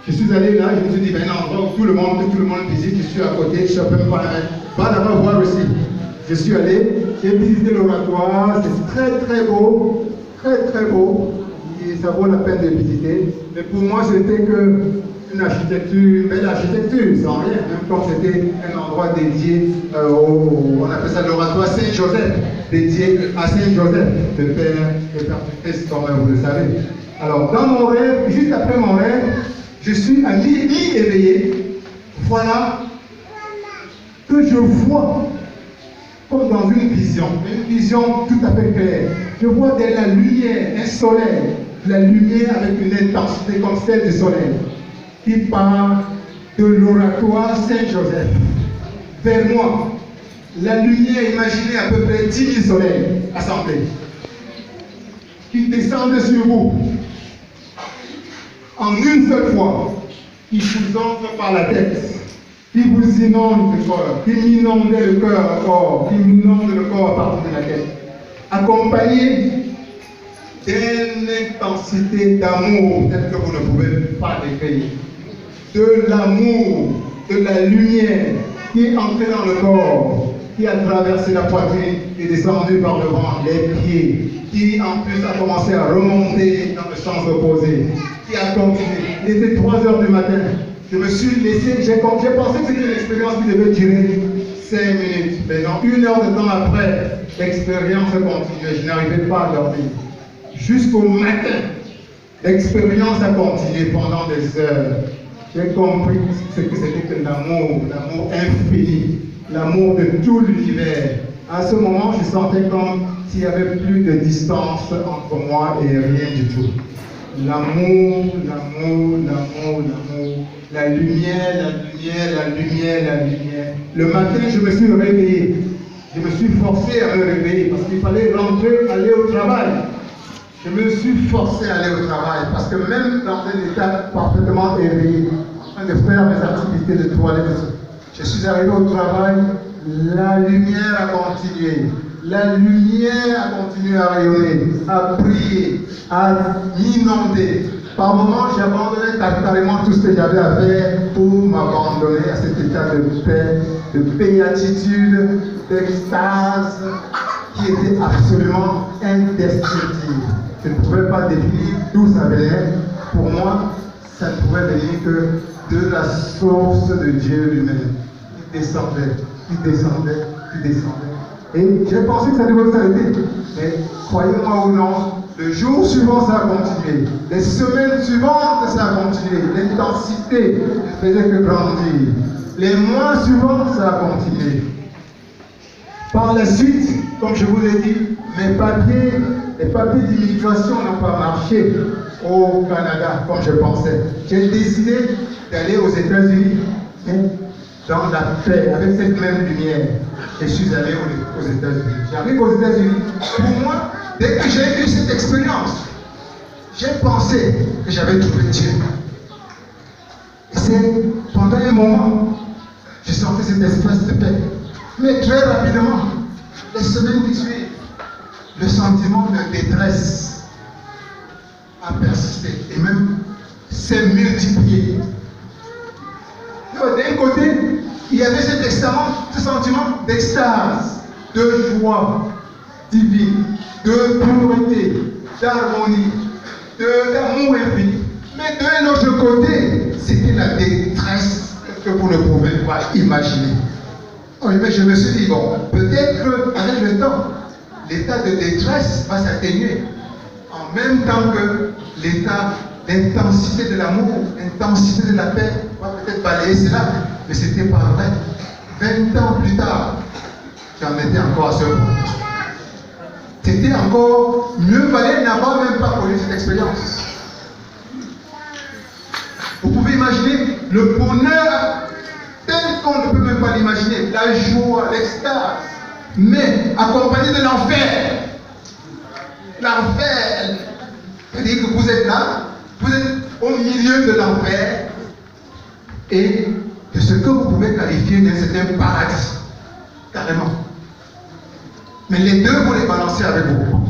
Je suis allé là, je me suis dit, ben non, tout le monde visite, je suis à côté, je ne peux pas là-bas voir aussi. Je suis allé, j'ai visité l'oratoire, c'est très beau, très beau, et ça vaut la peine de visiter. Mais pour moi, c'était que une architecture, une belle architecture, sans rien, même comme c'était un endroit dédié on appelle ça l'oratoire Saint-Joseph, dédié à Saint-Joseph, le Père et Père du Christ, comme vous le savez. Alors, dans mon rêve, juste après mon rêve, je suis à mi-éveillé. Voilà que je vois comme dans une vision tout à fait claire. Je vois de la lumière, un soleil, la lumière avec une intensité comme celle du soleil, qui part de l'oratoire Saint-Joseph vers moi. La lumière, imaginez à peu près 10 000 soleils assemblés, qui descendent sur vous en une seule fois, qui vous entrent par la tête, qui vous inonde le corps, qui m'inonde le cœur encore, qui m'inonde le corps à partir de la tête, accompagné d'une intensité d'amour telle que vous ne pouvez pas décrire, de l'amour, de la lumière qui est entrée dans le corps, qui a traversé la poitrine et descendu par devant les pieds, qui en plus a commencé à remonter dans le sens opposé, qui a continué. Il était 3 heures du matin. Je me suis laissé, j'ai pensé que c'était une expérience qui devait durer 5 minutes. Mais non, 1 heure de temps après, l'expérience continuait. Je n'arrivais pas à dormir. Jusqu'au matin, l'expérience a continué pendant des heures. J'ai compris ce que c'était que l'amour infini, l'amour de tout l'univers. À ce moment, je sentais comme s'il n'y avait plus de distance entre moi et rien du tout. L'amour, la lumière. Le matin, je me suis réveillé. Je me suis forcé à me réveiller parce qu'il fallait rentrer, aller au travail. Je me suis forcé à aller au travail parce que même dans un état parfaitement éveillé, en train de faire mes activités de toilette, je suis arrivé au travail, la lumière a continué. La lumière a continué à rayonner, à briller, à m'inonder. Par moments, j'ai abandonné carrément tout ce que j'avais à faire pour m'abandonner à cet état de paix, de béatitude, d'extase, qui était absolument indescriptible. Je ne pouvais pas définir d'où ça venait. Pour moi, ça ne pouvait venir que de la source de Dieu lui-même. Il descendait. Et j'ai pensé que ça devait s'arrêter. Mais croyez-moi ou non, le jour suivant, ça a continué. Les semaines suivantes, ça a continué. L'intensité ne faisait que grandir. Les mois suivants, ça a continué. Par la suite, comme je vous l'ai dit, mes papiers les papiers d'immigration n'ont pas marché au Canada comme je pensais. J'ai décidé d'aller aux États-Unis dans la paix, avec cette même lumière. Je suis allé aux États-Unis. J'arrive aux États-Unis. Pour moi, dès que j'ai eu cette expérience, j'ai pensé que j'avais trouvé Dieu. Et c'est pendant un moment, je sentais cet espace de paix. Mais très rapidement, les semaines qui suivent, le sentiment de détresse a persisté et même s'est multiplié. D'un côté, il y avait ce sentiment d'extase, de joie divine, de pureté, d'harmonie, d'amour infini. Mais d'un autre côté, c'était la détresse que vous ne pouvez pas imaginer. Oui, mais je me suis dit, bon, peut-être avec le temps, l'état de détresse va s'atténuer. En même temps que l'état d'intensité de l'amour, d'intensité de la paix, va peut-être balayer cela. Mais c'était pas vrai. 20 ans plus tard, j'en étais encore à ce point. C'était encore mieux valait n'avoir même pas connu cette expérience. Vous pouvez imaginer le bonheur tel qu'on ne peut même pas l'imaginer, la joie, l'extase, mais accompagné de l'enfer. L'enfer, c'est-à-dire que vous êtes là, vous êtes au milieu de l'enfer et de ce que vous pouvez qualifier d'un certain paradis, carrément. Mais les deux, vous les balancez avec vous.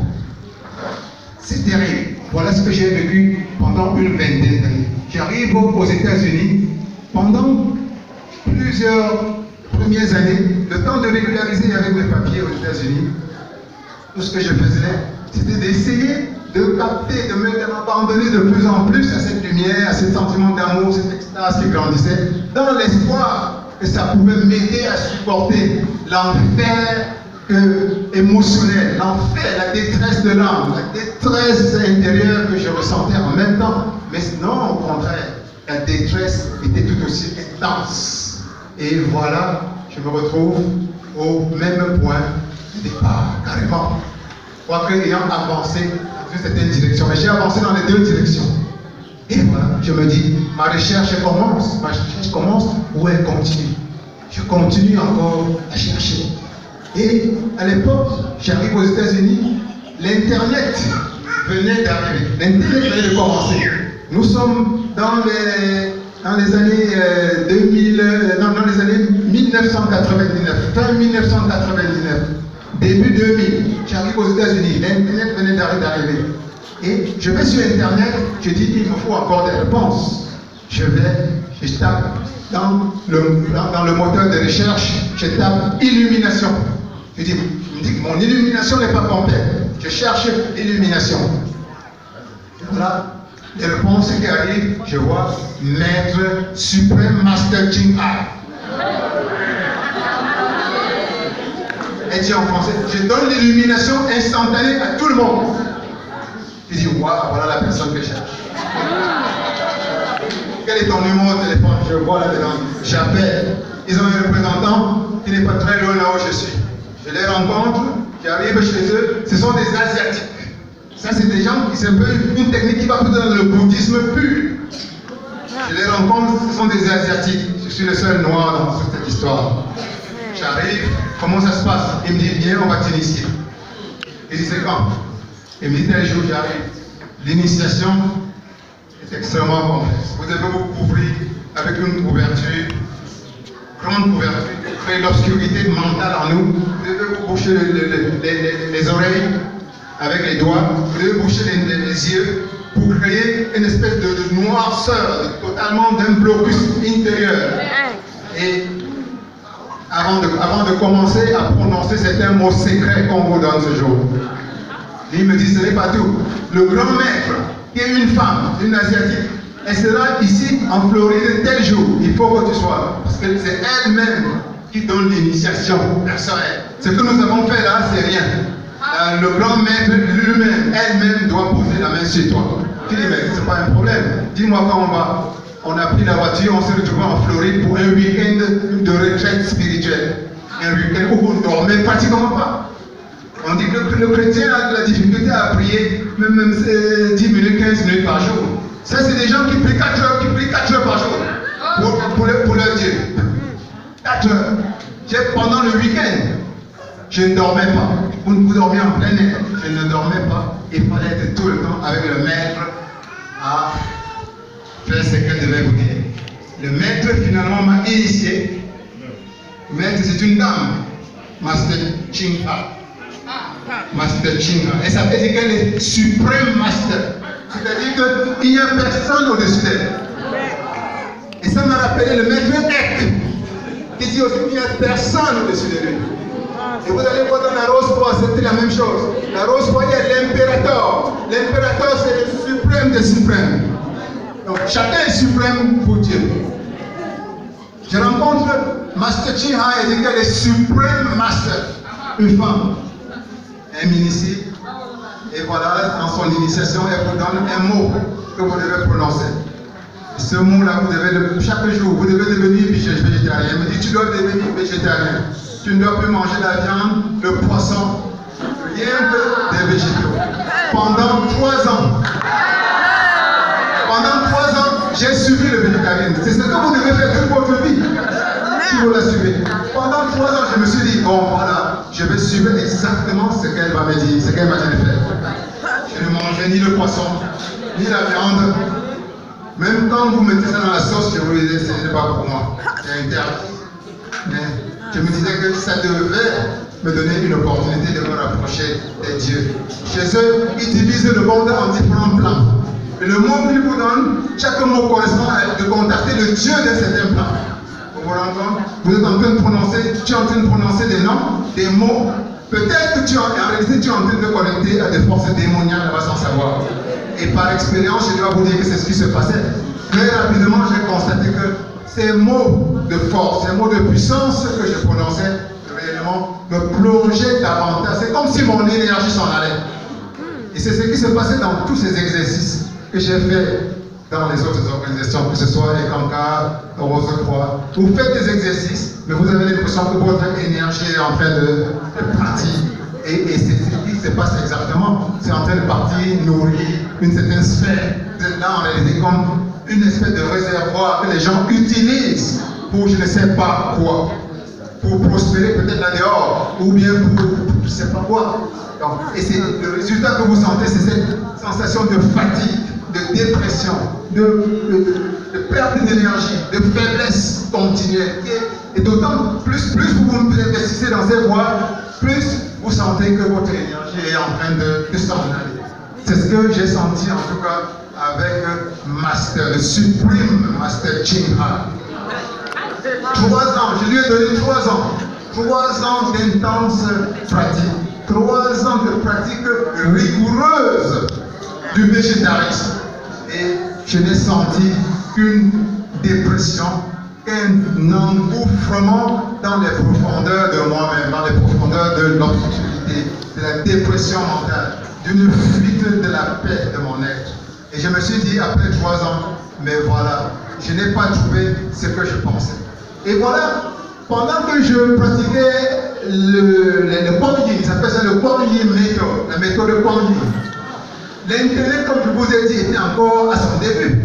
C'est terrible. Voilà ce que j'ai vécu pendant une vingtaine d'années. J'arrive aux États-Unis pendant plusieurs premières années, le temps de régulariser avec mes papiers aux États-Unis. Tout ce que je faisais, c'était d'essayer de capter, de m'abandonner de plus en plus à cette lumière, à ce sentiment d'amour, cette extase qui grandissait, dans l'espoir que ça pouvait m'aider à supporter l'enfer émotionnel, l'enfer, la détresse de l'âme, la détresse intérieure que je ressentais en même temps. Mais non, au contraire, la détresse était tout aussi intense. Et voilà, je me retrouve au même point de départ, carrément. Quoique ayant avancé dans une certaine direction, mais j'ai avancé dans les deux directions. Et voilà, je me dis, ma recherche commence ou elle continue. Je continue encore à chercher. Et à l'époque, j'arrive aux États-Unis, l'Internet venait d'arriver. L'Internet venait de commencer. Nous sommes dans les années 1999, fin 1999, début 2000. J'arrive aux États-Unis, l'Internet venait d'arriver. Et je vais sur Internet, je dis il me faut encore des réponses. Je tape dans le moteur de recherche, je tape illumination. Je me dis que mon illumination n'est pas complète. Je cherche l'illumination. Voilà les réponses qui arrivent. Je vois Maître Suprême Master Ching Hai. Elle dit en français, je donne l'illumination instantanée à tout le monde. Je dis, waouh, voilà la personne que je cherche. Quel est ton numéro de téléphone? Je vois là-dedans. J'appelle. Ils ont un représentant qui n'est pas très loin là où je suis. Je les rencontre, j'arrive chez eux, ce sont des Asiatiques. Ça, c'est des gens qui, c'est un peu une technique qui va plutôt dans le bouddhisme pur. Je les rencontre, ce sont des Asiatiques. Je suis le seul noir dans toute cette histoire. J'arrive, comment ça se passe? Il me dit, viens, on va t'initier. Il dit, c'est quand? Il me dit, tel jour, j'arrive. L'initiation est extrêmement complexe. Vous devez vous couvrir avec une couverture, grande couverture, qui crée l'obscurité mentale en nous. Vous devez vous boucher les oreilles avec les doigts, vous devez boucher les yeux pour créer une espèce de noirceur, totalement d'un blocus intérieur. Et avant de commencer à prononcer certains mots secrets qu'on vous donne ce jour, il me dit, ce n'est pas tout. Le grand maître, qui est une femme, une asiatique, elle sera ici en Floride tel jour. Il faut que tu sois. Parce que c'est elle-même qui donne l'initiation personnelle. Ce que nous avons fait là, c'est rien. Le grand maître lui-même, elle-même doit poser la main sur toi. Tu dis, mais c'est pas un problème. Dis-moi quand on va. On a pris la voiture, on s'est retrouvé en Floride pour un week-end de retraite spirituelle. Un week-end où vous ne dormez pratiquement pas. On dit que le chrétien a de la difficulté à prier même 10 minutes, 15 minutes par jour. Ça, c'est des gens qui prient 4 heures par jour pour leur Dieu. 4 heures. Pendant le week-end, je ne dormais pas. Vous dormiez en plein air. Je ne dormais pas. Il fallait être tout le temps avec le maître à faire ce qu'elle devait vous dire. Le maître finalement m'a initié. Maître, c'est une dame. Master Chingha. Master Chingha. Et ça veut dire qu'elle est suprême master. C'est-à-dire qu'il n'y a personne au-dessus d'elle. Et ça m'a rappelé le maître Ek, qui dit aussi qu'il n'y a personne au-dessus de lui. Et vous allez voir dans la rose bois, c'était la même chose. La rose bois, il y a l'impérateur. L'impérateur, c'est le suprême des suprêmes. Donc chacun est suprême pour Dieu. Je rencontre Master Chingha et dit qu'elle est suprême master. Une femme. Elle m'initie. Et voilà, dans son initiation, elle vous donne un mot que vous devez prononcer. Et ce mot-là, chaque jour, vous devez devenir végétarien. Elle me dit, tu dois devenir végétarien. Tu ne dois plus manger la viande, le poisson, rien que des végétaux. Pendant 3 ans. Pendant 3 ans, j'ai suivi le végétarisme. C'est ce que vous devez faire toute votre vie. Si vous la suivez. Pendant 3 ans, je me suis dit, bon voilà, je vais suivre exactement ce qu'elle va me dire, ce qu'elle m'a dit de faire. Je ne mangeais ni le poisson, ni la viande. Même quand vous mettez ça dans la sauce, je vous disais, ce n'est pas pour moi. C'est interdit. Mais je me disais que ça devait me donner une opportunité de me rapprocher des dieux. Chez eux, ils divisent le monde en différents plans. Et le mot qu'ils vous donnent, chaque mot correspond à de contacter le Dieu d'un certain plan. Vous vous rendez compte? Vous êtes en train de prononcer, tu es en train de prononcer des noms, des mots. Peut-être que en réalité, tu es en train de te connecter à des forces démoniaques là-bas sans savoir. Et par expérience, je dois vous dire que c'est ce qui se passait. Très rapidement, j'ai constaté que ces mots de force, ces mots de puissance que je prononçais, réellement me plongeaient davantage. C'est comme si mon énergie s'en allait. Et c'est ce qui se passait dans tous ces exercices que j'ai fait dans les autres organisations, que ce soit les Kanka, Rose-Croix. Vous faites des exercices, mais vous avez l'impression que votre énergie est en train de partir. Et c'est ce qui se passe exactement. C'est en train de partir, nourrir une certaine sphère. Vous êtes là en réalité comme une espèce de réservoir que les gens utilisent pour je ne sais pas quoi. Pour prospérer peut-être là dehors, ou bien pour je ne sais pas quoi. Donc, et c'est le résultat que vous sentez, c'est cette sensation de fatigue, de dépression, de perte d'énergie, de faiblesse continuelle. Et d'autant plus vous investissez dans ces voies, plus vous sentez que votre énergie est en train de s'en aller. C'est ce que j'ai senti en tout cas avec Master, le suprême Master Chingha. 3 ans, je lui ai donné 3 ans. 3 ans d'intense pratique. 3 ans de pratique rigoureuse du végétarisme. Et je n'ai senti qu'une dépression, un engouffrement dans les profondeurs de moi-même, dans les profondeurs de l'obscurité, de la dépression mentale, d'une fuite de la paix de mon être. Et je me suis dit, après 3 ans, mais voilà, je n'ai pas trouvé ce que je pensais. Et voilà, pendant que je pratiquais le Kuan Yin, ça s'appelle ça le Kuan Yin méthode, la méthode de Kuan Yin. L'Internet, comme je vous ai dit, était encore à son début.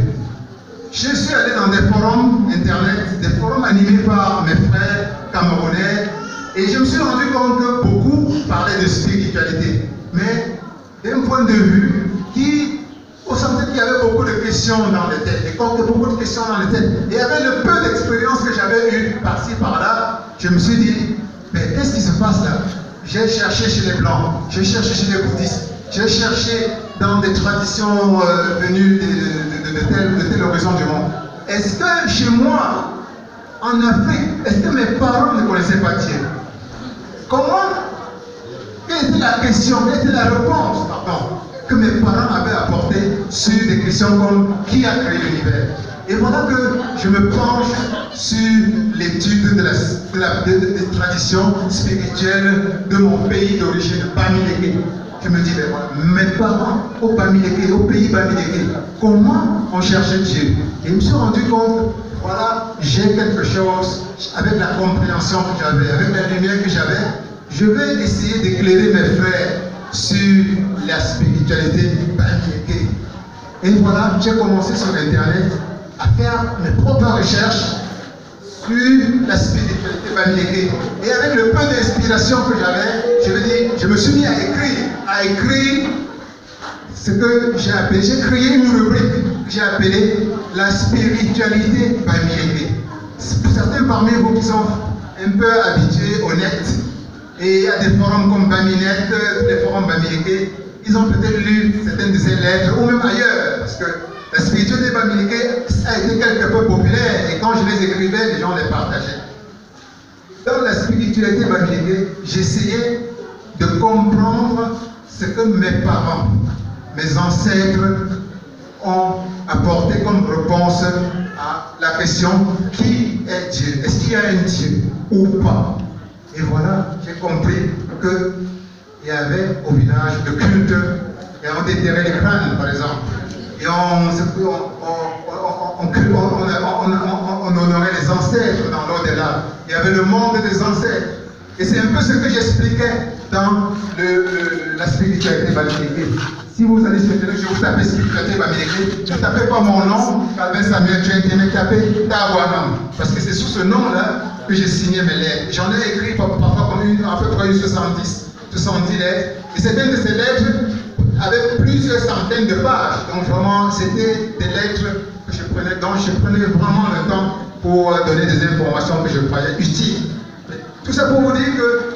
Je suis allé dans des forums Internet, des forums animés par mes frères camerounais, et je me suis rendu compte que beaucoup parlaient de spiritualité, mais d'un point de vue qui, on sentait qu'il y avait beaucoup de questions dans les têtes, et comme beaucoup de questions dans les têtes, et avec le peu d'expérience que j'avais eu par-ci par-là, je me suis dit, mais qu'est-ce qui se passe là? J'ai cherché chez les Blancs, j'ai cherché chez les bouddhistes, j'ai cherché dans des traditions venues de tel horizon du monde. Est-ce que chez moi, en Afrique, est-ce que mes parents ne connaissaient pas Dieu? Comment? Quelle était la question, quelle était la réponse, pardon, que mes parents avaient apportée sur des questions comme qui a créé l'univers? Et voilà que je me penche sur l'étude des traditions spirituelles de mon pays d'origine, Bamileke. Je me dis, mes parents au Bamileke, au pays Bamileke, comment on cherchait Dieu? Et je me suis rendu compte, voilà, j'ai quelque chose, avec la compréhension que j'avais, avec la lumière que j'avais, Je vais essayer d'éclairer mes frères sur la spiritualité bamiléké. Et voilà, j'ai commencé sur Internet à faire mes propres recherches sur la spiritualité bamiléké. Et avec le peu d'inspiration que j'avais, je me suis mis à écrire ce que j'ai appelé, j'ai créé une rubrique que j'ai appelée la spiritualité bamiléké. Pour certains parmi vous qui sont un peu habitués au net, et à des forums comme Baminet, les forums bamiléké, ils ont peut-être lu certaines de ces lettres, ou même ailleurs, parce que la spiritualité bamiléké a été quelque peu populaire, et quand je les écrivais, les gens les partageaient. Dans la spiritualité bamiléké, j'essayais de comprendre ce que mes parents, mes ancêtres ont apporté comme réponse à la question qui est Dieu? Est-ce qu'il y a un Dieu ou pas? Et voilà, j'ai compris qu'il y avait au village de culte, et on déterrait les crânes par exemple, et on honorait les ancêtres dans l'au-delà. Il y avait le monde des ancêtres. Et c'est un peu ce que j'expliquais dans la spiritualité bamiléké. Si vous allez sur Internet, je vous tapez spiritualité bamiléké, ne tapez pas mon nom, Calvin Samuel Tchouin, mais tapez Tawanam. Parce que c'est sous ce nom-là que j'ai signé mes lettres. J'en ai écrit parfois comme à peu près 70 lettres. Et certaines de ces lettres avaient plusieurs centaines de pages. Donc vraiment, c'était des lettres que je prenais, dont je prenais vraiment le temps pour donner des informations que je croyais utiles. Tout ça pour vous dire que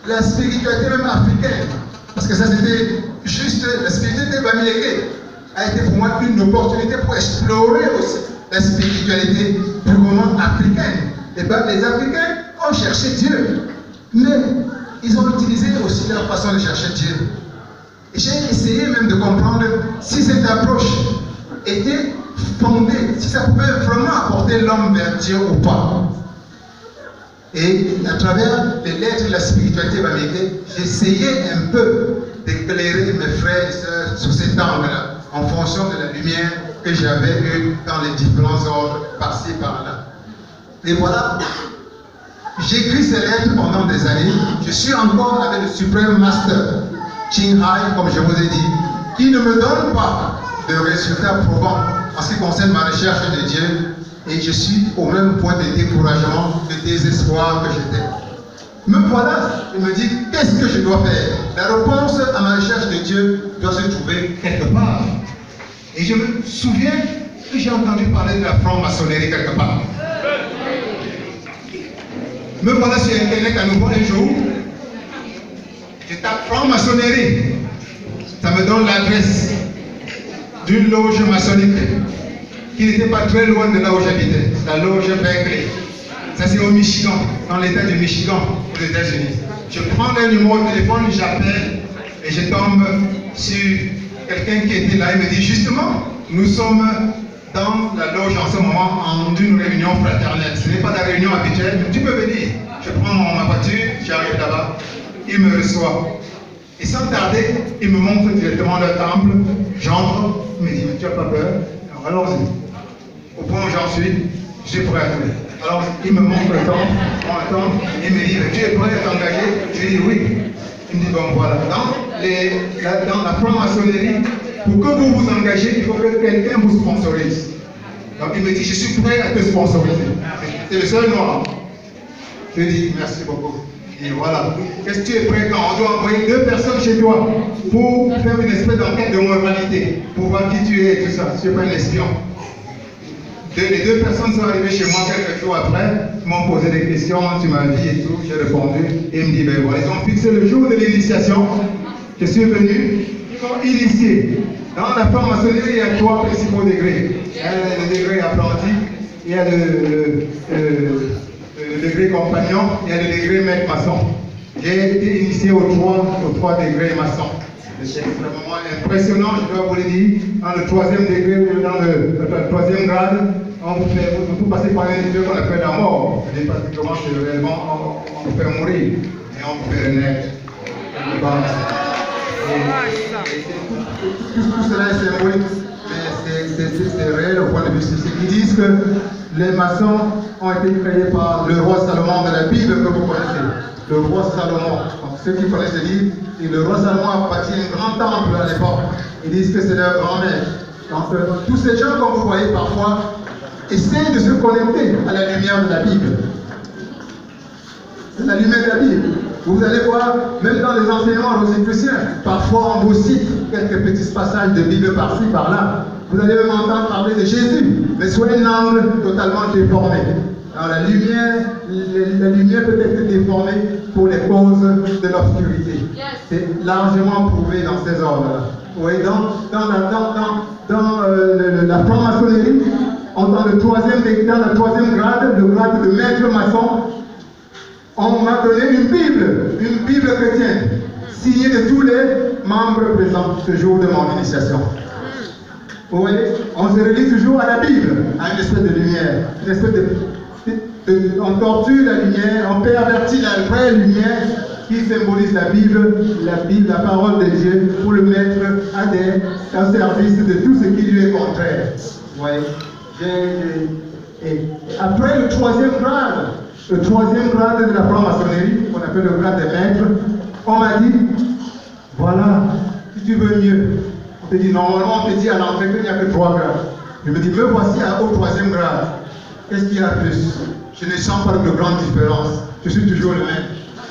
la spiritualité même africaine, parce que ça c'était juste la spiritualité bamiléké, a été pour moi une opportunité pour explorer aussi la spiritualité purement africaine. Et bien les Africains ont cherché Dieu, mais ils ont utilisé aussi leur façon de chercher Dieu. Et j'ai essayé même de comprendre si cette approche était fondée, si ça pouvait vraiment apporter l'homme vers Dieu ou pas. Et à travers les lettres de la spiritualité bamiléké, j'essayais un peu d'éclairer mes frères et sœurs sur cet angle-là, en fonction de la lumière que j'avais eue dans les différents ordres, par-ci, par-là. Et voilà, j'écris ces lettres pendant des années. Je suis encore avec le Supreme Master, Ching Hai, comme je vous ai dit, qui ne me donne pas de résultats probants en ce qui concerne ma recherche de Dieu. Et je suis au même point de découragement, de désespoir que j'étais. Me voilà, je me dis, qu'est-ce que je dois faire? La réponse à ma recherche de Dieu doit se trouver quelque part. Et je me souviens que j'ai entendu parler de la franc-maçonnerie quelque part. Me voilà sur Internet à nouveau un jour. Je tape franc-maçonnerie. Ça me donne l'adresse d'une loge maçonnique qui n'était pas très loin de là où j'habitais, la loge Berkeley. Ça c'est au Michigan, dans l'état du Michigan, aux États-Unis. Je prends le numéro de téléphone, j'appelle et je tombe sur quelqu'un qui était là. Il me dit justement, nous sommes dans la loge en ce moment en une réunion fraternelle. Ce n'est pas la réunion habituelle, tu peux venir. Je prends ma voiture, j'arrive là-bas, il me reçoit. Et sans tarder, il me montre directement le temple. J'entre, il me dit, tu n'as pas peur? Allons-y. Au point où j'en suis, je suis prêt à tout. Alors, il me montre le temps, il me dit, tu es prêt à t'engager? Je lui dis oui. Il me dit, bon voilà, dans la franc-maçonnerie, pour que vous vous engagez, il faut que quelqu'un vous sponsorise. Donc il me dit, je suis prêt à te sponsoriser. C'est le seul noir. Je lui dis, merci beaucoup. Et voilà. Qu'est-ce que tu es prêt quand on doit envoyer 2 personnes chez toi pour faire une espèce d'enquête de moralité, pour voir qui tu es et tout ça. Je ne suis pas un espion. Les 2 personnes sont arrivées chez moi quelques jours après, m'ont posé des questions sur ma vie et tout, j'ai répondu, et ils me disent, ben voilà, ils ont fixé le jour de l'initiation, je suis venu, ils m'ont initié. Dans la franc-maçonnerie, il y a 3 principaux degrés. Il y a le degré apprenti, il y a le degré compagnon, il y a le degré maître maçon. J'ai été initié aux 3 degrés maçons. C'est extrêmement impressionnant, je dois vous le dire. Dans le 3e degré, dans le 3e grade, on peut passer par un niveau qu'on appelle la mort. Et pratiquement, c'est réellement, on vous fait mourir et on vous fait renaître. Tout cela est symbolique, mais c'est réel au point de vue. Ils disent que Les maçons ont été créés par le roi Salomon de la Bible que vous connaissez. Le roi Salomon. Donc, ceux qui connaissent le livre, et le roi Salomon a bâti un grand temple à l'époque. Ils disent que c'est leur grand-mère. Donc, tous ces gens, comme vous voyez parfois, essayent de se connecter à la lumière de la Bible. C'est la lumière de la Bible. Vous allez voir, même dans les enseignements rosicruciens, parfois on vous cite quelques petits passages de Bible par-ci, par-là. Vous allez même entendre parler de Jésus, mais sous un angle totalement déformé. Alors la lumière peut être déformée pour les causes de l'obscurité. C'est largement prouvé dans ces ordres-là. Oui, dans la franc-maçonnerie, dans le troisième grade, le grade de maître maçon, on m'a donné une Bible chrétienne, signée de tous les membres présents ce jour de mon initiation. Vous voyez, on se relie toujours à la Bible, à une espèce de lumière, une espèce on torture la lumière, on pervertit la vraie lumière qui symbolise la Bible, la parole de Dieu, pour le mettre au service de tout ce qui lui est contraire. Vous voyez, et après le troisième grade de la franc-maçonnerie, qu'on appelle le grade des maîtres, on m'a dit, voilà, si tu veux mieux, on te dit, normalement on te dit à l'entrée qu'il n'y a que 3 grades. Je me dis, me voici au troisième grade. Qu'est-ce qu'il y a de plus? Je ne sens pas de grande différence. Je suis toujours le même.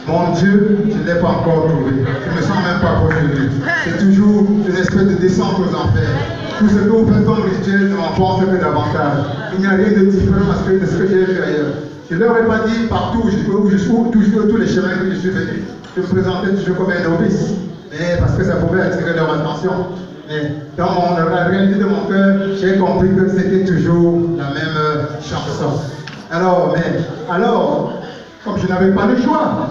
Mon Dieu, je ne l'ai pas encore trouvé. Je ne me sens même pas proche de lui. C'est toujours une espèce de descente aux enfers. Tout ce que vous faites comme rituel, je m'en pense que davantage. Il n'y a rien de différent de ce que j'ai vu ailleurs. Je ne leur ai pas dit partout où je suis, toujours tous les chemins que je suis venu. Je me présentais toujours comme un novice. Mais parce que ça pouvait attirer leur attention. Mais dans la réalité de mon cœur, j'ai compris que c'était toujours la même chanson. Alors, comme je n'avais pas le choix,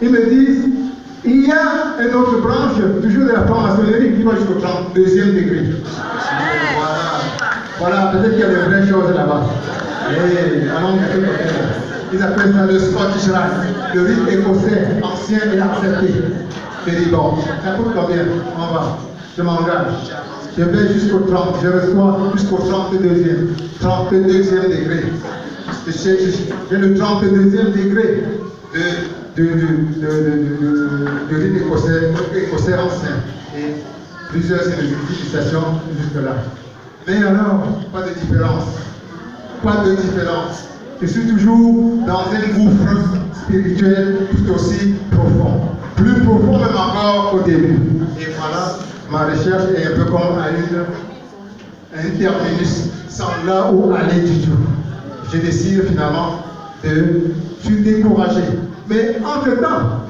ils me disent, il y a une autre branche, toujours de la franc-maçonnerie, qui va jusqu'au 32e degré. Voilà, peut-être qu'il y a de vraies choses là-bas. Et allons de ce côté-là. Ils appellent ça le Scottish Rite, le rite écossais, ancien et accepté. Je dis, bon, ça coûte combien? On va. Je m'engage. Je vais jusqu'au 30, je reçois jusqu'au 32e degré. J'ai le 32e degré de rite écossais ancien. Et plusieurs civilisations jusque-là. Mais alors, pas de différence. Pas de différence. Je suis toujours dans un gouffre spirituel tout aussi profond. Plus profond même encore au début. Et voilà, ma recherche est un peu comme un terminus sans là où aller du tout. Je décide finalement de je suis découragé. Mais entre-temps,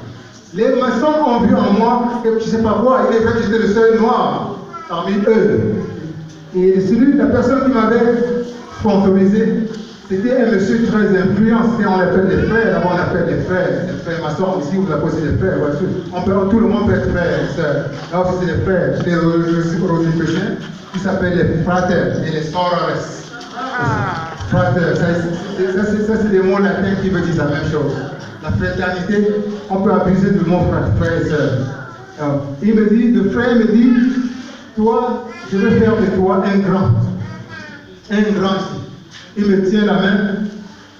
les maçons ont vu en moi que je ne sais pas quoi, il est vrai que j'étais le seul noir parmi eux. Et la personne qui m'avait sponsorisé, c'était un monsieur très influent. On appelle des frères, d'abord on appelle des frères maçons. Ici vous appelez des frères. Tout le monde peut être frère et sœur. Là aussi c'est des frères, c'est des rosicruciens qui s'appellent les frères et les sorores. Frater, ça c'est des mots latins qui veulent dire la même chose. La fraternité, on peut abuser du mot frère et sœur. Le frère me dit, toi, je veux faire de toi un grand. Il me tient la main,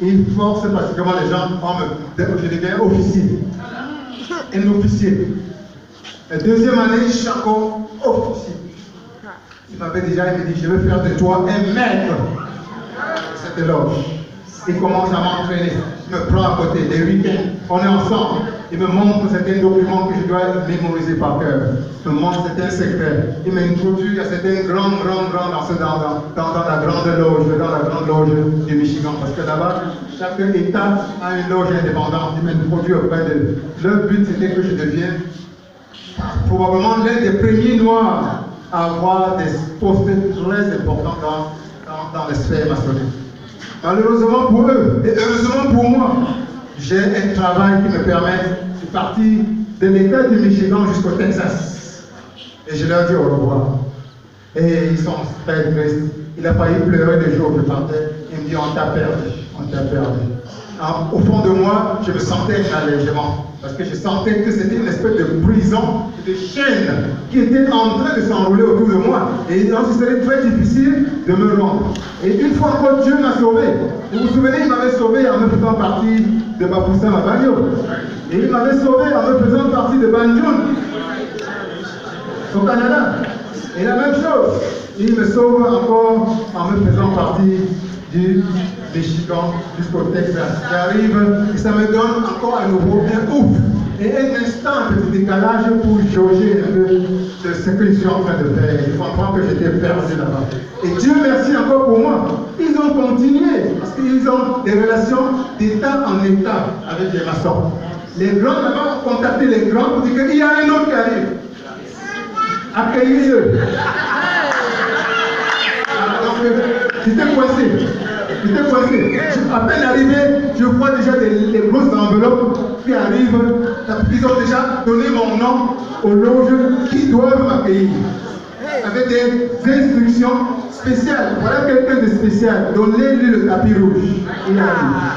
il force pratiquement les gens, je deviens officier. Un officier. La deuxième année, Chaco, officier. Il m'avait dit, je veux faire de toi un maître. C'était l'ordre. Il commence à m'entraîner. Il me prend à côté, les week-ends, on est ensemble. Il me montre certains documents que je dois mémoriser par cœur. Il me montre certains secrets. Il m'introduit à certains grands dans la grande loge du Michigan. Parce que là-bas, chaque État a une loge indépendante. Il m'introduit auprès de. Le but, c'était que je devienne probablement l'un des premiers Noirs à avoir des postes très importants dans les sphères maçonniques. Malheureusement pour eux, et heureusement pour moi, j'ai un travail qui me permet de partir de l'État du Michigan jusqu'au Texas. Et je leur dis au revoir. Et ils sont très tristes. Il a failli pleurer le jour où je partais. Il me dit, on t'a perdu, on t'a perdu. Alors, au fond de moi, je me sentais un allègement. parce que je sentais que c'était une espèce de prison, de chaîne qui était en train de s'enrouler autour de moi. Et donc, il serait très difficile de me rendre. Et une fois encore, Dieu m'a sauvé. Vous vous souvenez, il m'avait sauvé en me faisant partie de Bapoussa Mabanyo. Et il m'avait sauvé en me faisant partie de Banjul, au Canada. Et la même chose, il me sauve encore en me faisant partie du Michigan jusqu'au Texas. J'arrive et ça me donne encore à nouveau un ouf et un instant de décalage pour jauger un peu de ce que je suis en train de faire. Je comprends que j'étais perdu là-bas. Et Dieu merci encore pour moi. Ils ont continué parce qu'ils ont des relations d'état en état avec les maçons. Les grands là-bas ont contacté les grands pour dire qu'il y a un autre qui arrive. Accueillez-le. Donc, j'étais coincé. J'étais coincé. À peine arrivé, je vois déjà des grosses enveloppes qui arrivent. Ils ont déjà donné mon nom aux loges qui doivent m'accueillir. Avec des instructions spéciales. Voilà quelqu'un de spécial. Donnez-lui le tapis rouge. Il arrive.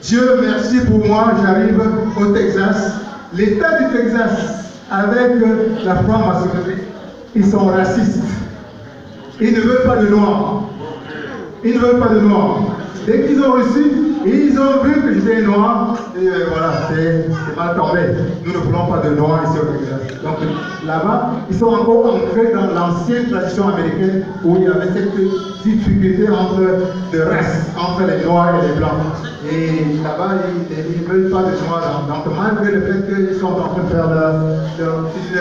Dieu merci pour moi, j'arrive au Texas. L'État du Texas, avec la franc-maçonnerie, ils sont racistes. Ils ne veulent pas de noirs. Ils ne veulent pas de noirs. Dès qu'ils ont reçu, ils ont vu que j'étais noir, et voilà, c'est mal tombé. Nous ne voulons pas de noirs ici au Texas. Donc là-bas, ils sont encore ancrés dans l'ancienne tradition américaine où il y avait cette difficulté de race entre les noirs et les blancs. Et là-bas, ils ne veulent pas de noirs. Donc malgré le fait qu'ils sont en train de faire leur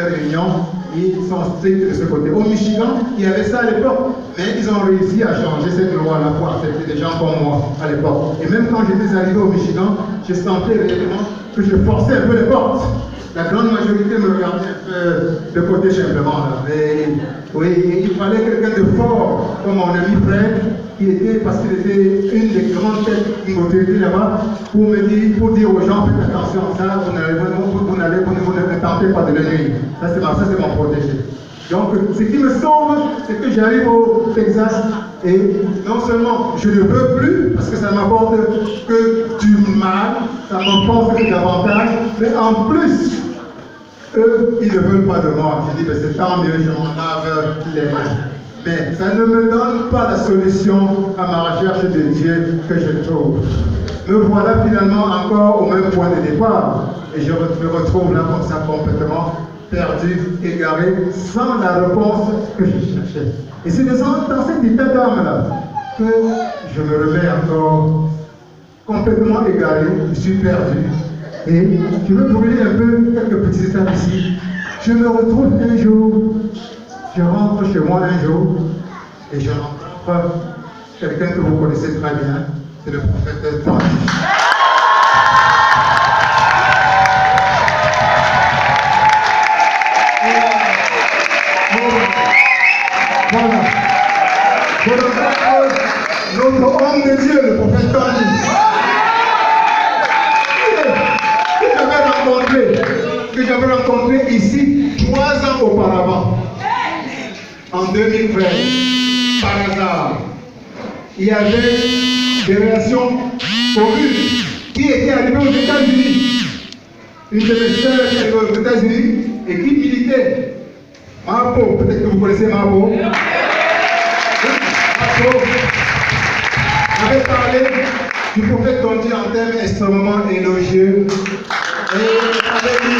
réunion, ils sont stricts de ce côté. Au Michigan, il y avait ça à l'époque, mais ils ont réussi à changer cette loi-là pour accepter des gens comme moi à l'époque. Et même quand j'étais arrivé au Michigan, je sentais réellement que je forçais un peu les portes. La grande majorité me regardait un peu de côté simplement. Et, oui, il fallait quelqu'un de fort, comme mon ami Fred, qui était, parce qu'il était une des grandes têtes d'une autorité là-bas, pour dire aux gens, faites attention, ça, vous ne tentez pas de le nuire. Ça, c'est mon protégé. Donc, ce qui me sauve, c'est que j'arrive au Texas et non seulement je ne veux plus, parce que ça ne m'apporte que du mal, ça m'apporte que davantage, mais en plus, eux, ils ne veulent pas de moi. Je dis, mais c'est tant mieux, je m'en lave les mains. Mais ça ne me donne pas la solution à ma recherche de Dieu que je trouve. Me voilà finalement encore au même point de départ. Et je me retrouve là comme ça complètement perdu, égaré, sans la réponse que je cherchais. Et c'est dans cet état d'âme-là que je me remets encore complètement égaré, je suis perdu. Et je veux brûler un peu quelques petites étapes ici. Je me retrouve un jour, je rentre chez moi un jour, et je rencontre quelqu'un que vous connaissez très bien, c'est le prophète Tanguy. Voilà. Je rencontre notre homme de Dieu, le prophète Tanguy. Que j'avais rencontré ici 3 ans auparavant, en 2013, par hasard. Il y avait des relations communes qui étaient arrivées aux États-Unis. Une de mes sœurs qui est arrivée aux États-Unis et qui militait. Marco, peut-être que vous connaissez Marco. Marco avait parlé du prophète Tanguy en termes extrêmement élogieux. Et avec lui,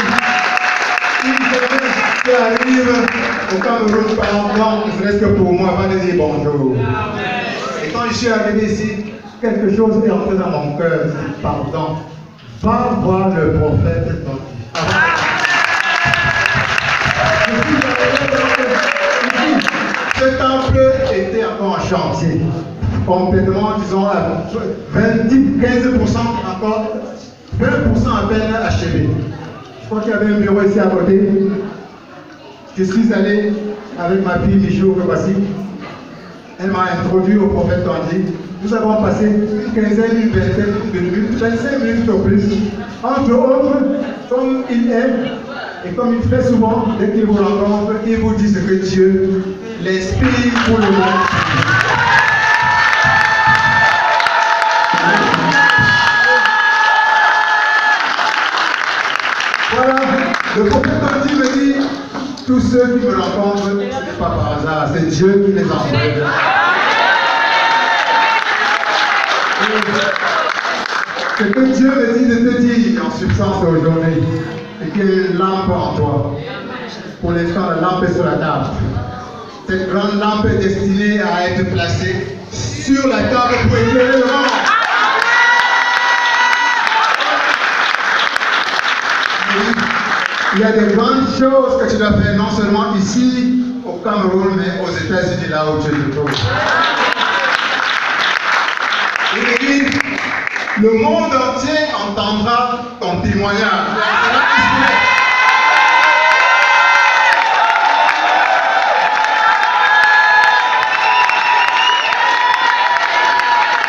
une jeune qui arrive au Cameroun par exemple, ne serait-ce que pour moi, va lui dire bonjour. Et quand je suis arrivé ici, quelque chose est entré dans mon cœur. Je dis, pardon, va voir le prophète Tanguy. Ce temple était encore en chantier, complètement, disons, à 15% encore. 20% à peine achevé. Je crois qu'il y avait un bureau ici à côté. Je suis allé avec ma fille Michou Rebassi. Elle m'a introduit au prophète Tanguy. Nous avons passé une quinzaine, une vingtaine de minutes, 25 minutes au plus. Entre autres, comme il est, et comme il fait souvent, dès qu'il vous rencontre, il vous dit ce que Dieu, l'Esprit pour le monde. ceux qui me rencontrent, ce n'est pas par hasard, c'est Dieu qui les envoie. Ce que Dieu me dit de te dire en substance aujourd'hui, c'est qu'il y a une lampe en toi. Pour l'instant, la lampe est sur la table. Cette grande lampe est destinée à être placée sur la table pour éclairer le monde. Il y a des grandes choses que tu dois faire, non seulement ici, au Cameroun, mais aux États-Unis, là où tu te trouves. Il dit, le monde entier entendra ton témoignage.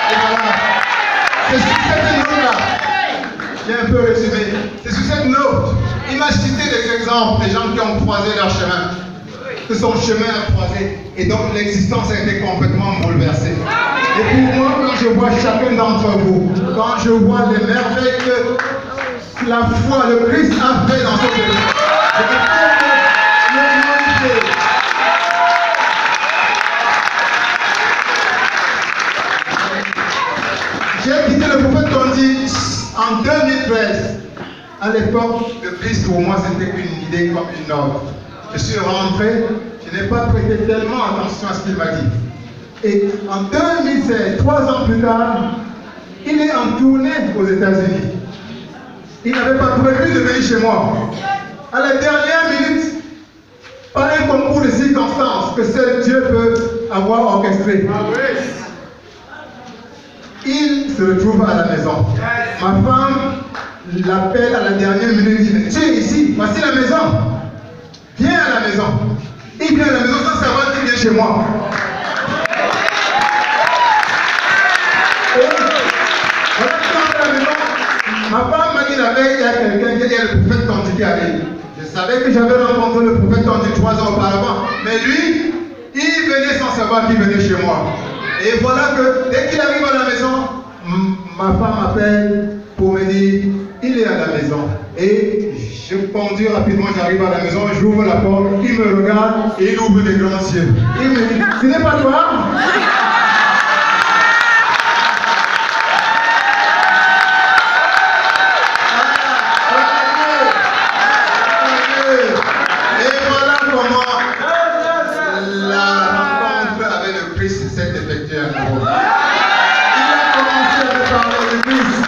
Et voilà. C'est sur cette note-là, j'ai un peu résumé, c'est sur cette note, il m'a cité des exemples des gens qui ont croisé leur chemin, que son chemin a croisé, et donc l'existence a été complètement bouleversée. Et pour moi, quand je vois chacun d'entre vous, quand je vois les merveilles que la foi, le Christ a fait dans ce pays, je me trouve l'humanité. J'ai quitté le prophète Tondi en 2013. À l'époque, le Christ pour moi c'était une idée comme une autre. Je suis rentré, je n'ai pas prêté tellement attention à ce qu'il m'a dit. Et en 2016, 3 ans plus tard, il est en tournée aux États-Unis. Il n'avait pas prévu de venir chez moi. À la dernière minute, par un concours de circonstances que seul Dieu peut avoir orchestré, il se retrouve à la maison. Ma femme l'appelle à la dernière minute et dit, tu es ici, voici la maison. Viens à la maison. Il vient à la maison sans savoir qu'il vient chez moi. Voilà qu'il entre à la maison. Ma femme m'a dit la veille, il y a quelqu'un qui est le prophète Tondi qui arrive. Je savais que j'avais rencontré le prophète Tondi 3 ans auparavant. Mais lui, il venait sans savoir qu'il venait chez moi. Et voilà que dès qu'il arrive à la maison, ma femme m'appelle pour me dire, il est à la maison. Et je conduis rapidement, j'arrive à la maison, j'ouvre la porte, il me regarde et il ouvre les grands yeux. Il me dit, ce n'est pas toi? Et voilà comment la rencontre avec le Christ s'est effectuée à nouveau. Il a commencé à me parler du Christ.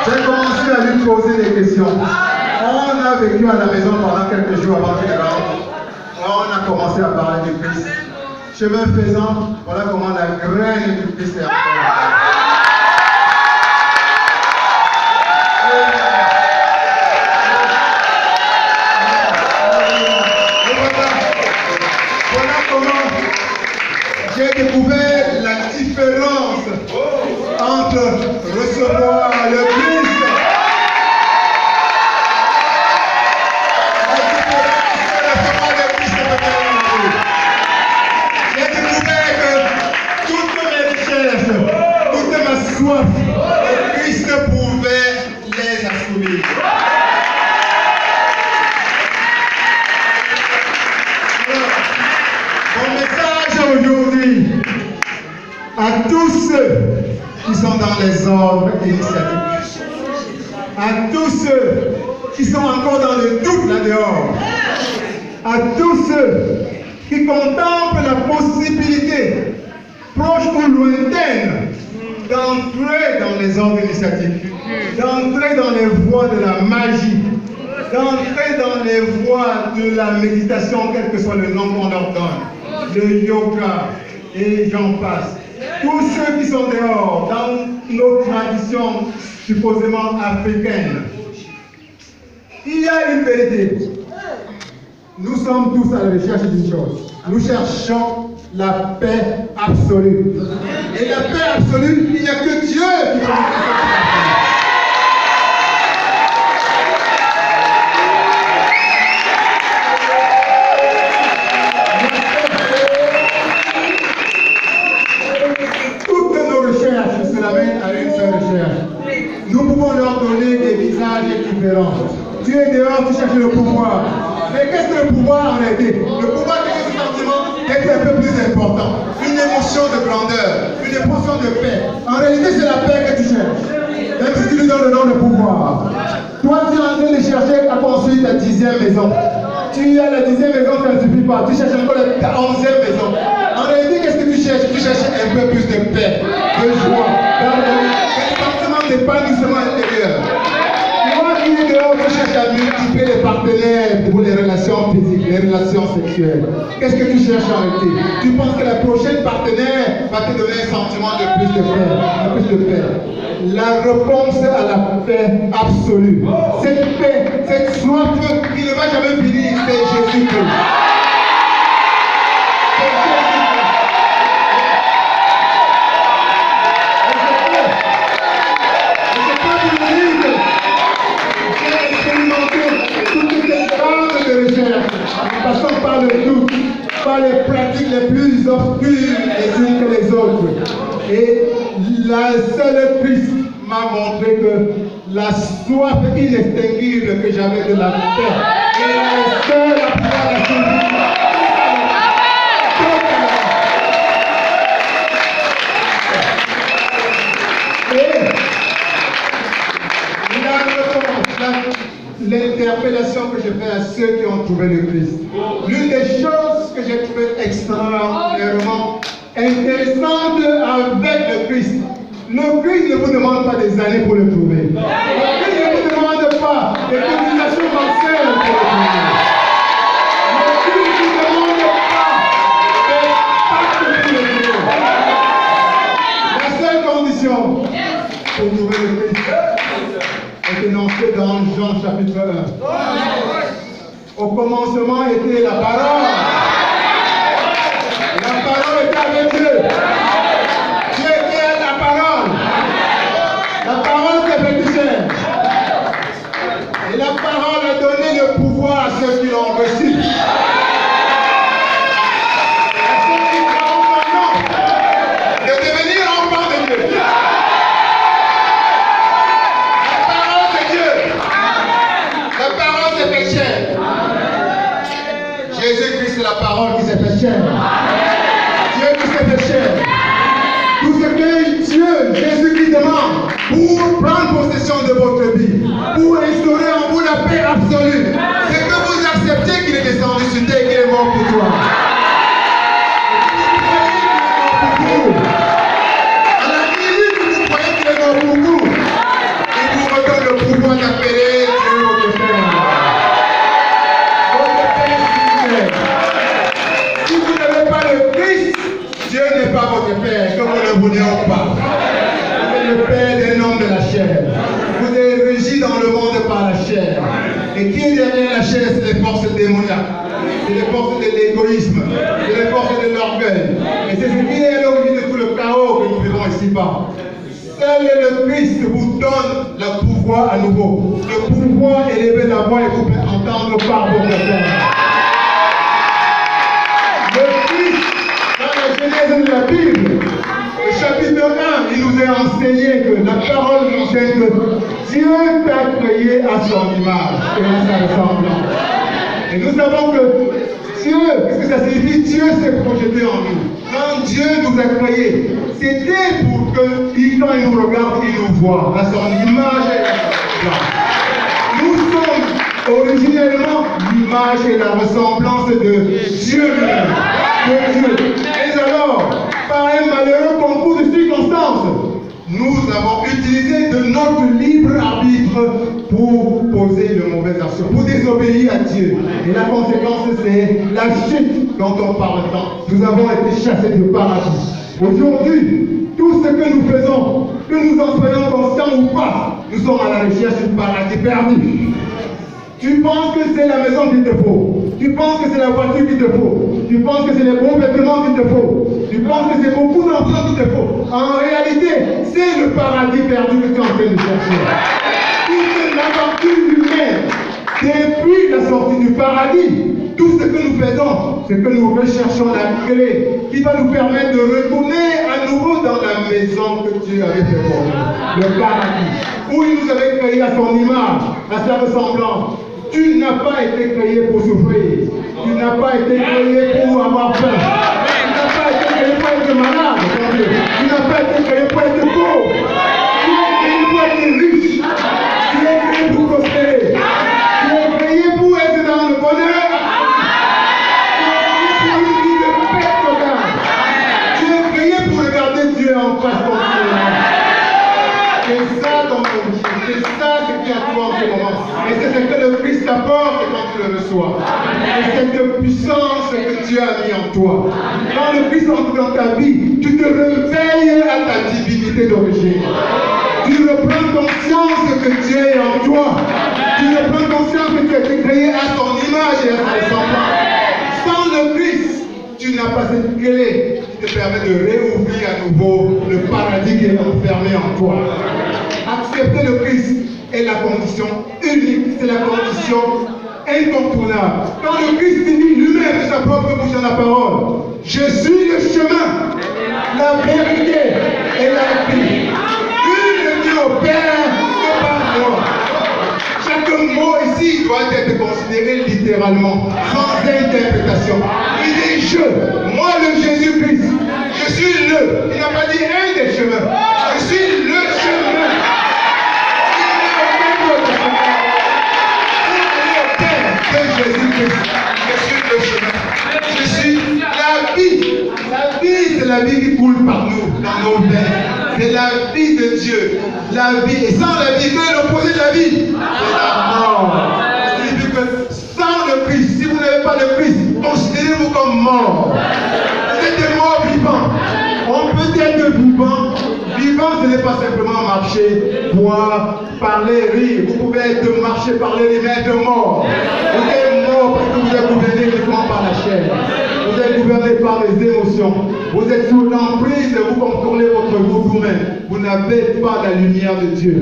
J'ai commencé à lui poser des questions. On a vécu à la maison pendant quelques jours avant qu'il rentre. On a commencé à parler du Christ. Chemin faisant, voilà comment la graine du Christ est apparue. Voilà comment j'ai découvert la différence entre recevoir le Christ. J'ai découvert que toutes mes recherches, toute ma soif, le Christ pouvait les assouvir. Mon message aujourd'hui à tous ceux qui sont dans les ordres initiatiques, à tous ceux qui sont encore dans le doute là-dehors, à tous ceux qui contemplent la possibilité, proche ou lointaine, d'entrer dans les ordres initiatiques, d'entrer dans les voies de la magie, d'entrer dans les voies de la méditation, quel que soit le nom qu'on leur donne, le yoga, et j'en passe. Tous ceux qui sont dehors, dans nos traditions supposément africaines, il y a une vérité. Nous sommes tous à la recherche d'une chose. Nous cherchons la paix absolue. Et la paix absolue, il n'y a que Dieu qui peut nous faire. Toutes nos recherches se ramènent à une seule recherche. Nous pouvons leur donner des visages différents. Tu es dehors, tu cherches le pouvoir. Mais qu'est-ce que le pouvoir en réalité? des potions de paix. En réalité, c'est la paix que tu cherches. Même si tu lui donnes le nom de pouvoir. Toi, tu es en train de chercher à construire ta 10e maison. Tu as la 10e maison, ça ne suffit pas. Tu cherches encore ta 11e maison. En réalité, qu'est-ce que tu cherches? Tu cherches un peu plus de paix, de joie, d'harmonie, un sentiment d'épanouissement intérieur. Toi qui es dehors, tu cherches à multiplier les partenaires pour les relations physiques, les relations sexuelles. Qu'est-ce que tu cherches en réalité? Tu penses que la prochaine partenaire va te donner un sentiment de plus de paix, de plus de paix. La réponse à la paix absolue, cette paix, cette soif qui ne va jamais finir, c'est Jésus-Christ. Passons par le doute, par les pratiques les plus obscures les unes que les autres. Et la seule Christ m'a montré que la soif inextinguible que j'avais de la paix est la seule à pouvoir la sauver. L'interpellation que je fais à ceux qui ont trouvé le Christ. L'une des choses que j'ai trouvé extraordinairement intéressante avec le Christ ne vous demande pas des années pour le trouver. Le Christ ne vous demande pas des cotisations mensuelles pour le trouver. Le Christ ne vous demande pas des pactes pour le trouver. La seule condition pour trouver le Christ est énoncé dans Jean chapitre 1. Au commencement était la parole. La parole était avec Dieu. Dieu était la parole. La parole s'est faite chair. Et la parole a donné le pouvoir à ceux qui l'ont reçu. À ceux qui croient en son nom, de devenir enfants de Dieu. Jésus-Christ, c'est la parole qui s'est fait chair. Dieu qui s'est fait chair. Tout ce que Dieu, Jésus-Christ demande pour prendre possession de votre vie, pour instaurer en vous la paix absolue, c'est que vous acceptez qu'il est descendu sur terre et qu'il est mort pour toi. À la minute où vous croyez qu'il est mort pour vous, il vous redonne le pouvoir d'appeler Dieu votre Père. Si vous n'avez pas le Christ, Dieu n'est pas votre Père, que vous le voulez ou pas. Vous êtes le Père d'un homme de la chair. Vous êtes régi dans le monde par la chair. Et qui est derrière la chair? C'est les forces démoniaques. C'est les forces de l'égoïsme. C'est les forces de l'orgueil. Et c'est ce qui est à l'origine de tout le chaos que nous vivons ici-bas. Seul le Christ vous donne le pouvoir à nouveau. Le pouvoir élever la voix et vous faire entendre par votre Père. Le Christ, dans la Genèse de la Bible, au chapitre 1, il nous a enseigné que la parole nous enseigne que Dieu t'a créé à son image et à sa ressemblance. Et nous savons que Dieu, qu'est-ce que ça signifie? Dieu s'est projeté en nous. Quand Dieu nous a créés, c'était pour que, quand il nous regarde, il nous voit à son image et à sa ressemblance. Nous sommes originellement l'image et la ressemblance de Dieu lui-même. De Dieu. Et alors, par un malheureux concours de circonstances, nous avons utilisé de notre libre arbitre pour poser de mauvaises actions, pour désobéir à Dieu. Et la conséquence, c'est la chute dont on parle tant. Nous avons été chassés du paradis. Aujourd'hui, tout ce que nous faisons, que nous en soyons conscients ou pas, nous sommes à la recherche du paradis perdu. Tu penses que c'est la maison qu'il te faut. Tu penses que c'est la voiture qu'il te faut. Tu penses que c'est les bons vêtements qu'il te faut. Tu penses que c'est beaucoup d'enfants qu'il te faut. En réalité, c'est le paradis perdu que tu es en train de chercher. Toute l'aventure humaine, depuis la sortie du paradis, tout ce que nous faisons, c'est que nous recherchons la clé qui va nous permettre de retourner à nouveau dans la maison que Dieu avait fait pour nous, le paradis, où il nous avait créé à son image, à sa ressemblance. Tu n'as pas été créé pour souffrir. Tu n'as pas été créé pour avoir faim. Tu n'as pas été créé pour être malade. Tu n'as pas Dieu en face continuellement. C'est ça ton vie, c'est ça ce qui est à toi en ce moment. Et c'est ce que le Christ t'apporte quand tu le reçois. Et cette puissance que Dieu a mis en toi. Quand le Christ entre dans ta vie, tu te réveilles à ta divinité d'origine. Tu reprends conscience que Dieu est en toi. Tu reprends conscience que tu as été créé à son image et à son ressemblance. Sans le Christ, tu n'as pas cette clé qui te permet de réouvrir à nouveau le paradis qui est enfermé en toi. Accepter le Christ est la condition unique, c'est la condition incontournable. Quand le Christ dit lui-même de sa propre bouche dans la parole, je suis le chemin, la vérité et la vie. Nul ne vient au Père que par moi. Chaque mot ici doit être considéré littéralement, sans interprétation. Il dit je, moi le Jésus-Christ, je suis le, il n'a pas dit un des chemins, je suis le chemin. Jésus-Christ, je suis le chemin, je suis la vie. La vie, c'est la vie qui coule par nous, dans nos veines. C'est la vie de Dieu. La vie, et sans la vie, quel est l'opposé de la vie? C'est la mort. Ça signifie que sans le Christ, si vous n'avez pas le Christ, considérez-vous comme mort. Vous êtes des morts vivants. On peut être vivant. Vivant, ce n'est pas simplement marcher, boire, parler, rire. Vous pouvez être marcher, parler, mais être mort. Vous êtes mort parce que vous êtes gouverné uniquement par la chair. Vous êtes gouverné par les émotions. Vous êtes sous l'emprise, vous contrôlez votre groupe vous-même. Vous n'avez pas la lumière de Dieu.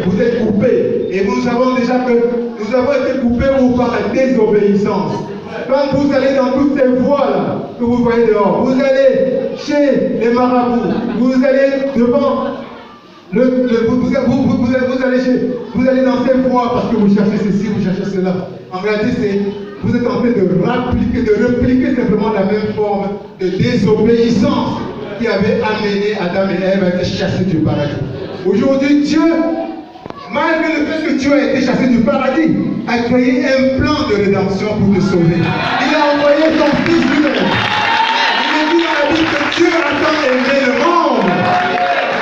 Vous êtes coupé. Et nous savons déjà que nous avons été coupés par la désobéissance. Quand vous allez dans toutes ces voies-là que vous voyez dehors, vous allez chez les marabouts, vous allez devant, vous allez dans ces voies parce que vous cherchez ceci, vous cherchez cela. En réalité, vous êtes en train de répliquer simplement la même forme de désobéissance qui avait amené Adam et Ève à être chassés du paradis. Aujourd'hui, Dieu, malgré le fait que Dieu a été chassé du paradis, a créé un plan de rédemption pour te sauver. Il a envoyé son Fils lui-même. Il est dit dans la Bible que Dieu a tant aimé le monde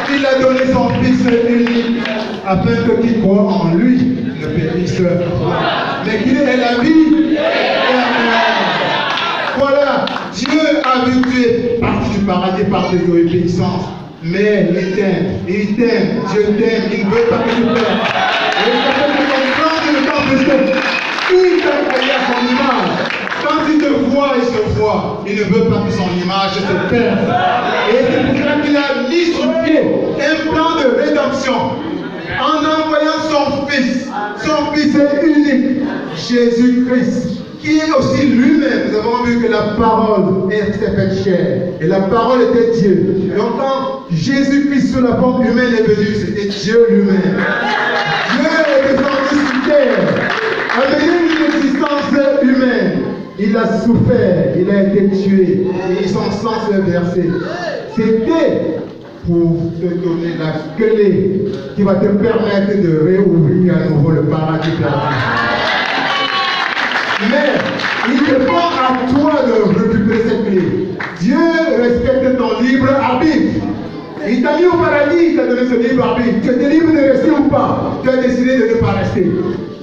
qu'il a donné son Fils unique afin que qui croit en lui ne périsse pas, mais qu'il ait la vie éternelle. Voilà, Dieu a vu que tu es parti du paradis par désobéissance. Mais il t'aime, Dieu t'aime, il ne veut pas que tu perdes. Et ça fait que comprendre le temps de Dieu. Il t'a créé à son image. Quand il te voit, il se voit. Il ne veut pas que son image se perde. Et c'est pour cela qu'il a mis sur pied un plan de rédemption. En envoyant son Fils unique, Jésus-Christ, qui est aussi lui-même. Nous avons vu que la parole s'est faite chair. Et la parole était Dieu. Donc quand Jésus-Christ sous la forme humaine est venu, c'était Dieu lui-même. Dieu est descendu sur terre, a mené une existence humaine. Il a souffert, il a été tué, et son sang s'est versé. C'était pour te donner la clé qui va te permettre de réouvrir à nouveau le paradis perdu. Mais il dépend à toi de récupérer cette clé. Dieu respecte ton libre arbitre. Il t'a mis au paradis, il t'a donné ce libre arbitre. Tu étais libre de rester ou pas. Tu as décidé de ne pas rester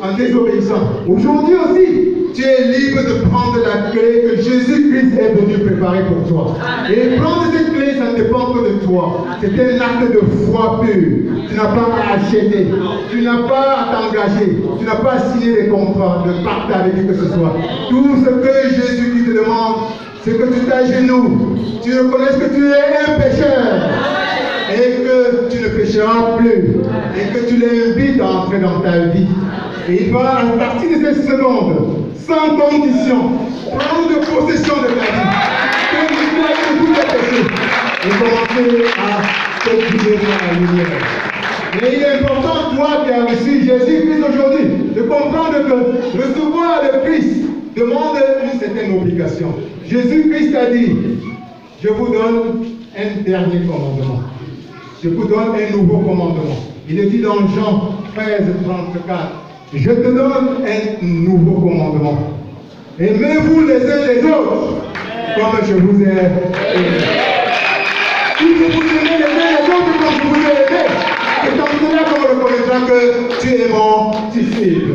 en désobéissant. Aujourd'hui aussi, tu es libre de prendre la clé que Jésus-Christ est venu préparer pour toi. Et prendre cette clé, ça ne dépend que de toi. C'est un acte de foi pure. Tu n'as pas à acheter. Tu n'as pas à t'engager. Tu n'as pas à signer des contrats, de pacte avec qui que ce soit. Tout ce que Jésus-Christ te demande, c'est que tu t'agenouilles. Tu reconnaisses que tu es un pécheur. Et que tu ne pécheras plus. Et que tu l'invites à entrer dans ta vie. Et il va, à partir de cette seconde, sans condition, prendre possession de ta vie, te libérer de tous tes péchés et commencer à te guider dans la lumière. Mais il est important, toi qui as reçu Jésus-Christ aujourd'hui, de comprendre que recevoir le Christ demande une certaine obligation. Jésus-Christ a dit, je vous donne un dernier commandement. Je vous donne un nouveau commandement. Il est dit dans Jean 13, 34. Je te donne un nouveau commandement. Aimez-vous les uns les autres comme je vous ai aimé. Si vous vous aimez les uns disciple.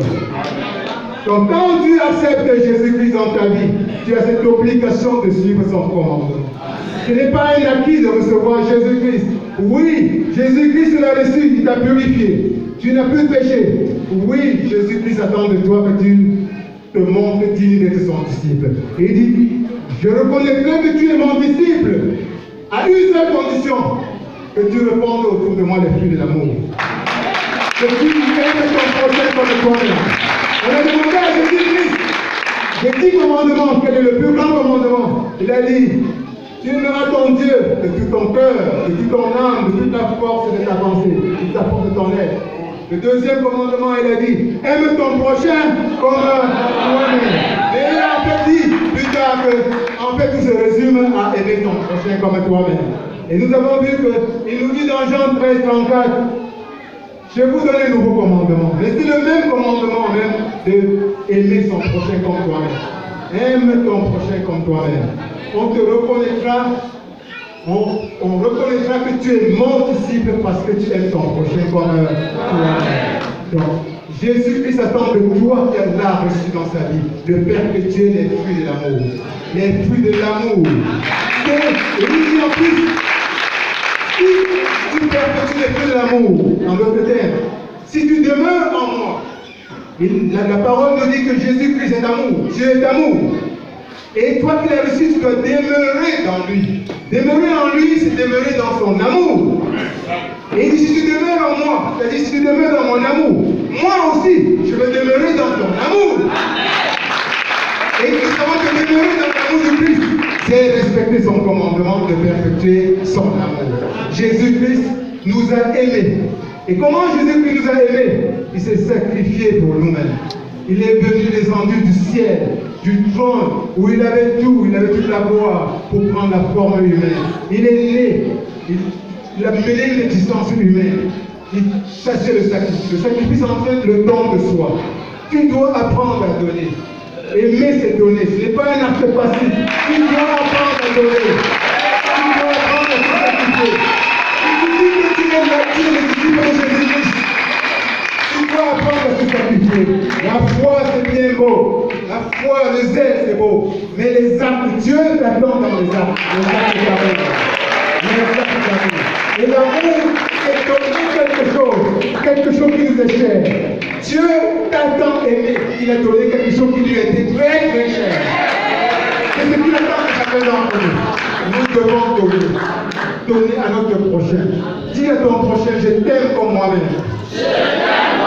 Donc quand tu acceptes Jésus-Christ dans ta vie, tu as cette obligation de suivre son commandement. Ce n'est pas un acquis de recevoir Jésus-Christ. Oui, Jésus-Christ l'a reçu, il t'a purifié. Tu n'as plus de péché. Oui, Jésus-Christ attend de toi que tu te montres digne d'être son disciple. Et il dit, je reconnaîtrai que tu es mon disciple à une seule condition, que tu répondes autour de moi les fruits de l'amour. Que tu aimes ton prochain comme toi-même. On a demandé à Jésus-Christ les 10 commandements. Quel est le plus grand commandement? Il a dit, tu aimeras ton Dieu de tout ton cœur, de toute ton âme, de toute ta force et de ta pensée, de ta force de ton être. Le deuxième commandement, il a dit, aime ton prochain comme toi-même. Et il a en fait dit plus tard que, en fait, tout se résume à aimer ton prochain comme toi-même. Et nous avons vu qu'il nous dit dans Jean 13, 34, je vous donne un nouveau commandement. Mais c'est le même commandement même d'aimer son prochain comme toi-même. Aime ton prochain comme toi-même. On te reconnaîtra, on reconnaîtra que tu es mon disciple parce que tu aimes ton prochain comme toi-même. Donc, Jésus-Christ attend de toi qu'elle a reçu dans sa vie, de perpétuer les fruits de l'amour. Les fruits de l'amour. Et il dit en plus, si tu perpétues les fruits de l'amour, en d'autres termes, si tu demeures en moi, la parole nous dit que Jésus-Christ est amour, Dieu est amour. Et toi qui l'as reçu, tu dois demeurer dans lui. Demeurer en lui, c'est demeurer dans son amour. Et il dit, si tu demeures en moi, c'est-à-dire si tu demeures dans mon amour, moi aussi, je vais demeurer dans ton amour. Et nous savons que demeurer dans l'amour du Christ, c'est respecter son commandement de perpétuer son amour. Jésus-Christ nous a aimés. Et comment Jésus-Christ nous a aimés? Il s'est sacrifié pour nous-mêmes. Il est venu descendu du ciel, du trône, où il avait tout, il avait toute la gloire pour prendre la forme humaine. Il est né, il a mené une existence humaine. Il cherchait le sacrifice. Le sacrifice en fait le don de soi. Tu dois apprendre à donner. Aimer, c'est donner. Ce n'est pas un acte passif. Tu dois apprendre à donner. Tu dois apprendre à te sacrifier. Si tu dis que tu es le disciple de Jésus-Christ, tu dois apprendre à te sacrifier. La foi, c'est bien beau. La foi, le zèle, c'est beau. Mais les actes, Dieu t'attend dans les actes. Les actes d'amour. Les actes d'amour. Et l'amour, c'est donner quelque chose qui nous est cher. Dieu t'a tant aimé, il a donné quelque chose qui lui était très très cher. C'est ce qu'il attend de chacun d'entre nous. Nous devons donner à notre prochain. Dis à ton prochain, je t'aime comme moi-même. Je t'aime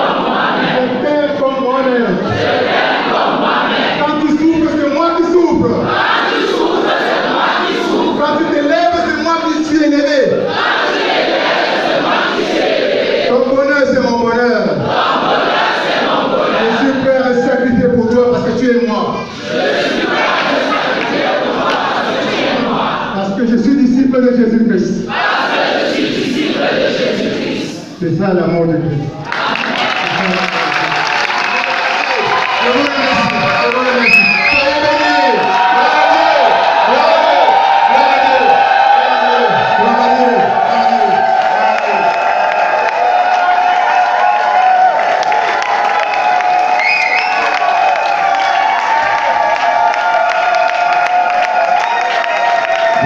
comme moi-même. Je t'aime comme moi-même. Je t'aime comme moi-même. Quand tu souffres, c'est moi qui souffre. Quand tu souffres, c'est moi qui souffre. Quand tu t'élèves, c'est moi qui suis élevé. Quand tu t'élèves, c'est moi qui suis élevé. Ton bonheur, c'est mon bonheur. Ton bonheur, c'est mon bonheur. Je suis prêt à sacrifier pour toi parce que tu es moi. Je suis prêt à sacrifier pour toi parce que tu es moi. Parce que je suis disciple de Jésus-Christ. Parce que je suis disciple de Jésus-Christ. C'est ça l'amour de Christ. Je vous remercie. Je vous remercie. Soyez bénis.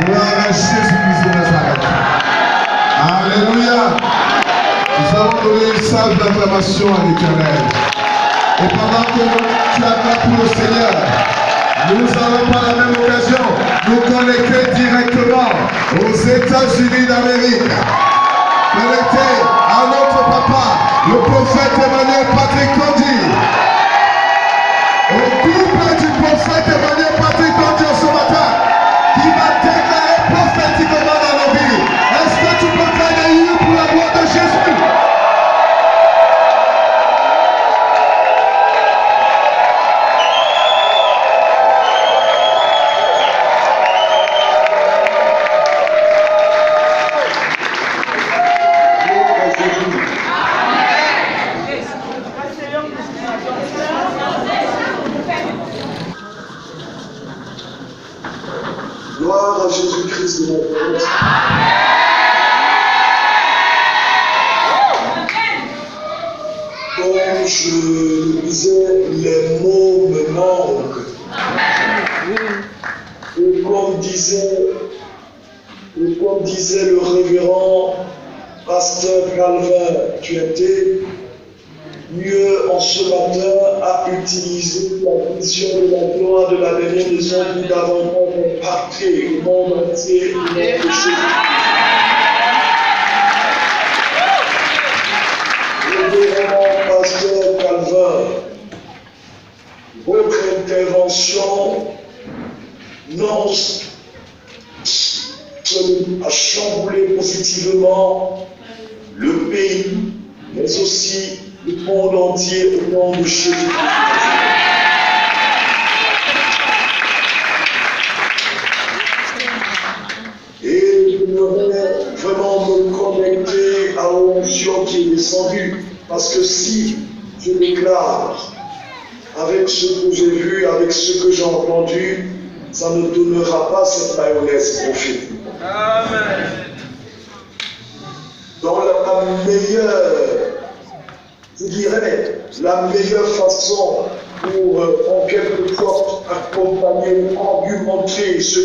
Gloire à Jésus-Christ de Nazareth. Alléluia. Nous avons donné une salve d'acclamation à l'Éternel. Et pendant que tu acclames pour le Seigneur, nous allons par la même occasion nous connecter directement aux États-Unis d'Amérique. Connecter à notre papa, le prophète Emmanuel Patrick Condi. Au couple du prophète Emmanuel Patrick Condi ce matin, qui va déclarer prophétiquement dans nos vies. Est-ce que tu peux faire des yeux pour la gloire de Jésus? je disais, les mots me manquent. Et comme disait le révérend pasteur Calvin, tu étais mieux en ce matin à utiliser la vision de la gloire de la dernière maison pour davantage impacter le monde entier au nom de Jésus. Révérend pasteur Calvin, votre intervention non a chamboulé positivement le pays, mais aussi le monde entier au nom de Jésus. Et je voudrais vraiment me connecter à l'onction qui est descendue, parce que si je déclare avec ce que j'ai vu, avec ce que j'ai entendu, ça ne donnera pas cette mayonnaise prophétique. Amen. Dans la meilleure, je dirais, la meilleure façon pour, en quelque sorte, accompagner ou argumenter ce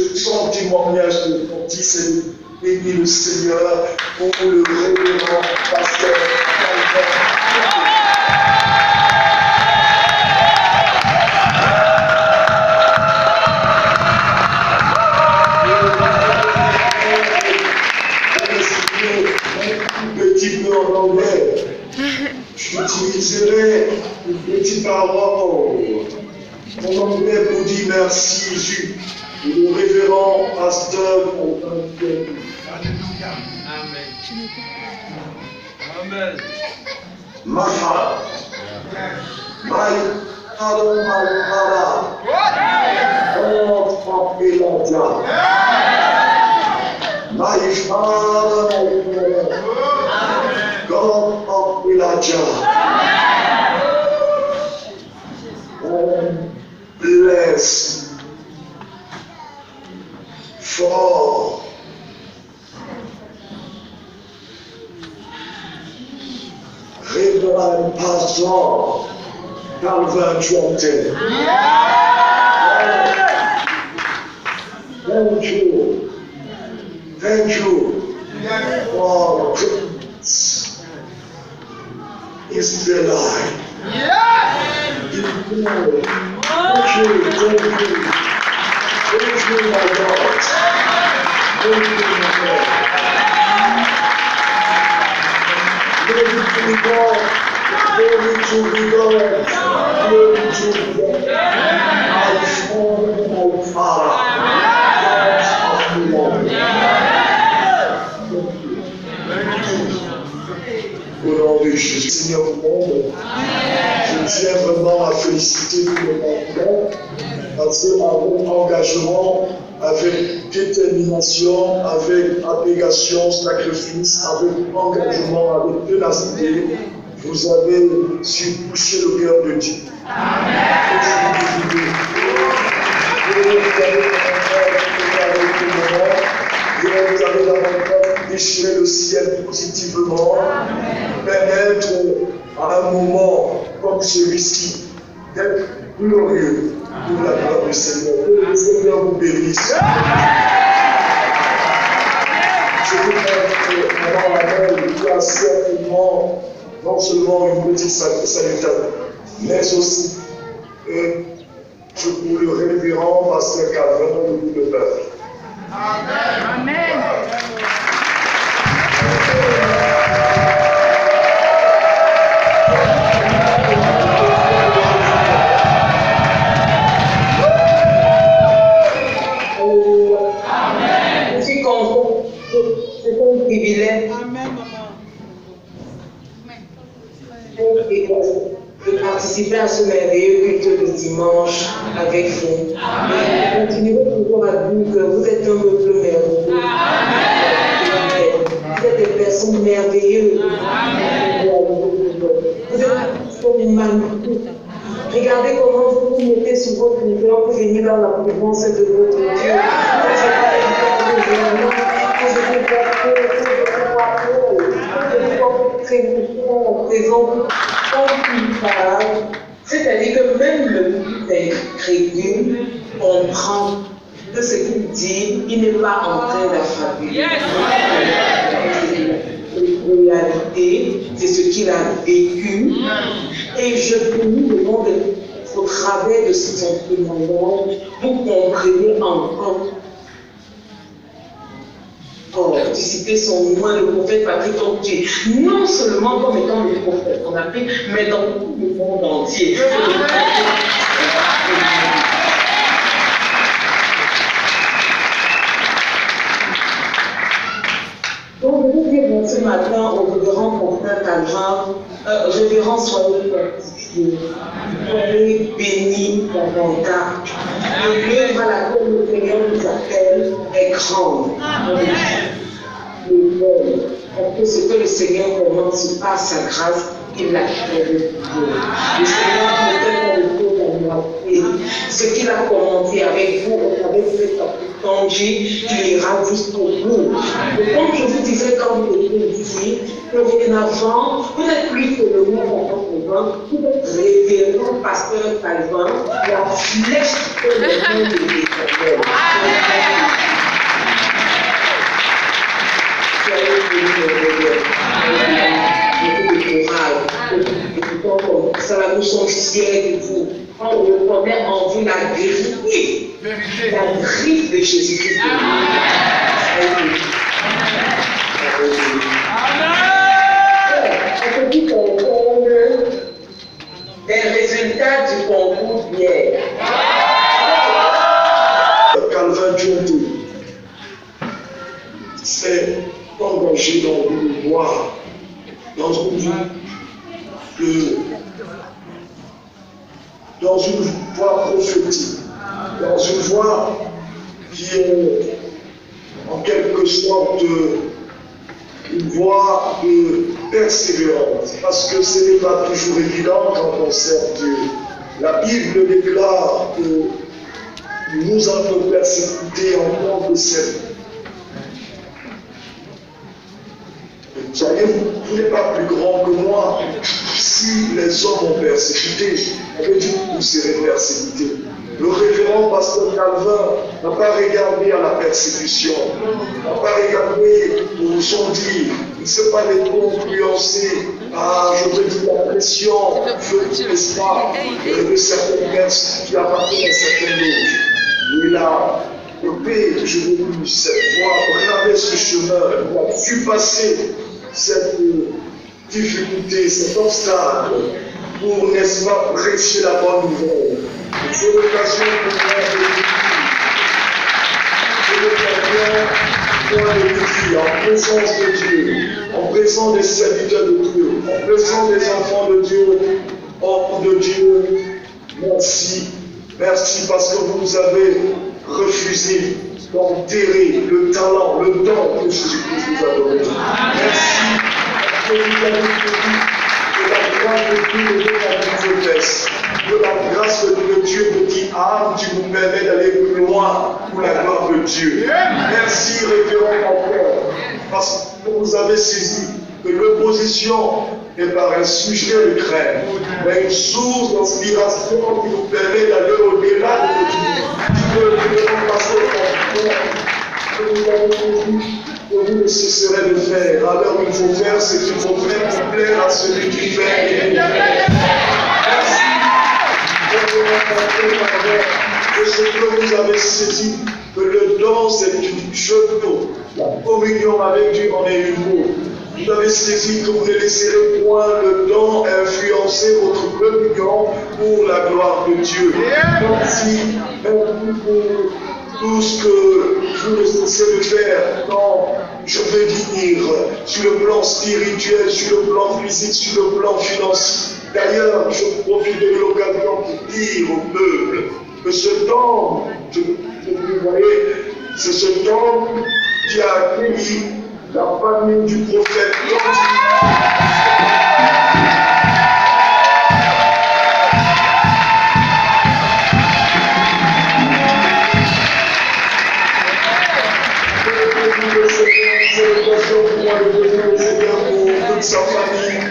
témoignage de Ponty, c'est de bénir le Seigneur pour le révérend pasteur Calvin. En anglais, j'utiliserai une petite parole en anglais pour dire merci Jésus. Le révérend pasteur Alléluia. Amen. Amen. My father, my father, God of Elijah. My father, God of Elijah, bless for Révérend Pastor Calvin Johnson. Thank you for Prince is the light. Thank you, my God. Thank you, my God. Glory to be God. Glory to be God. Glory to be God. My Father, God of the Lord. Au nom de Jésus, Seigneur du monde, je tiens vraiment à féliciter tout le monde parce qu'avec engagement, avec détermination, avec abnégation, sacrifice, avec engagement, avec ténacité, vous avez su toucher le cœur de Dieu. Vous avez davantage déchirer le ciel positivement, permettre à un moment comme celui-ci d'être glorieux pour la gloire du Seigneur. Que le Seigneur vous bénisse. Je voudrais que Madame Amel qui a certainement non seulement une petite salutation, mais aussi pour le révérend pasteur Calvin de tout le peuple. Amen. Amen. Je suis content. C'est un privilège. De participer à ce merveilleux culte de dimanche avec vous. Continuez toujours à dire que vous êtes un peuple merveilleux. Vous êtes des personnes merveilleuses. Vous êtes magnifiques. Regardez comment vous vous mettez sur votre cœur pour venir dans la présence de votre Dieu. Présent comme une parade, C'est-à-dire que même le plus incrédule comprend que ce qu'il dit, il n'est pas en train d'affabuler. La réalité, c'est ce qu'il a vécu. Et je vous demande au travers de son témoignage, vous comprenez encore. Tu citais son nom, le prophète Patrick Tontier, non seulement comme étant le prophète en Afrique, mais dans tout le monde entier. Donc, je veux dire ce matin au révérend Quentin Calvin, révérend, soyez fortifiés, soyez bénis davantage. L'œuvre à laquelle le Seigneur nous appelle est grande. Parce que ce que le Seigneur commence par sa grâce, il l'a fait de Dieu. Le Seigneur ne fait pas de choses à moitié. Ce qu'il a commencé avec vous, avec cette Tangi, il ira jusqu'au bout. Et comme je vous disais quand vous étiez ici, que dorénavant, vous n'êtes plus que le mot Calvin, vous êtes révérend pasteur Calvin, la flèche que le nom de l'Éternel. Nous sommes fiers de vous. On reconnaît en vous la griffe de Jésus-Christ. On peut dire qu'on des résultats du concours d'hier. Calvin Dionto s'est engagé dans une voie, dans une voie prophétique, dans une voie qui est en quelque sorte une voie de persévérance, parce que ce n'est pas toujours évident quand on sert Dieu. La Bible déclare que nous avons persécuté en tant que cette. Vous n'êtes pas plus grand que moi. Si les hommes ont persécuté, on veut dire que vous serez persécutés. Le révérend pasteur Calvin n'a pas regardé à la persécution, n'a pas regardé au son dire. Il ne s'est pas influencé par, je veux dire, la pression, je ne sais pas, de certaines personnes qui appartiennent à certaines loges. Il a opté, je veux dire, cette voie, regardez ce chemin, il a su passer cette difficulté, cet obstacle pour, n'est-ce pas, prêcher la bonne nouvelle. C'est l'occasion pour moi de dire, en présence de Dieu, en présence des serviteurs de Dieu, en présence des enfants de Dieu, hommes de Dieu, merci. Merci parce que vous avez refusé d'enterrer le talent, le don que Jésus-Christ vous a donné. Merci parce que vous avez dit que la grâce de Dieu ne donne à vous faiblesse. Que la grâce de Dieu me dit, ah, tu nous permets d'aller plus loin pour la gloire de Dieu. Merci, révérend encore, parce que vous avez saisi que l'opposition n'est pas un sujet de crainte, mais une source d'inspiration qui nous permet d'aller au-delà de que vous ne cesserez de faire. Alors il faut faire ce qu'il faut faire pour plaire à celui qui fait. Merci. De ce que vous avez saisi, que le don c'est une chose, la communion avec Dieu en est une mot. Vous avez saisi que vous ne laisserez point le don influencer votre communion pour la gloire de Dieu. Merci pour tout ce que vous ne cessez de faire dans, je veux dire, sur le plan spirituel, sur le plan physique, sur le plan financier. D'ailleurs, je profite de l'occasion pour dire au peuple que ce temps, vous voyez, c'est ce temps qui a accueilli la famille du prophète. C'est l'occasion pour moi de bénir le Seigneur pour toute sa famille.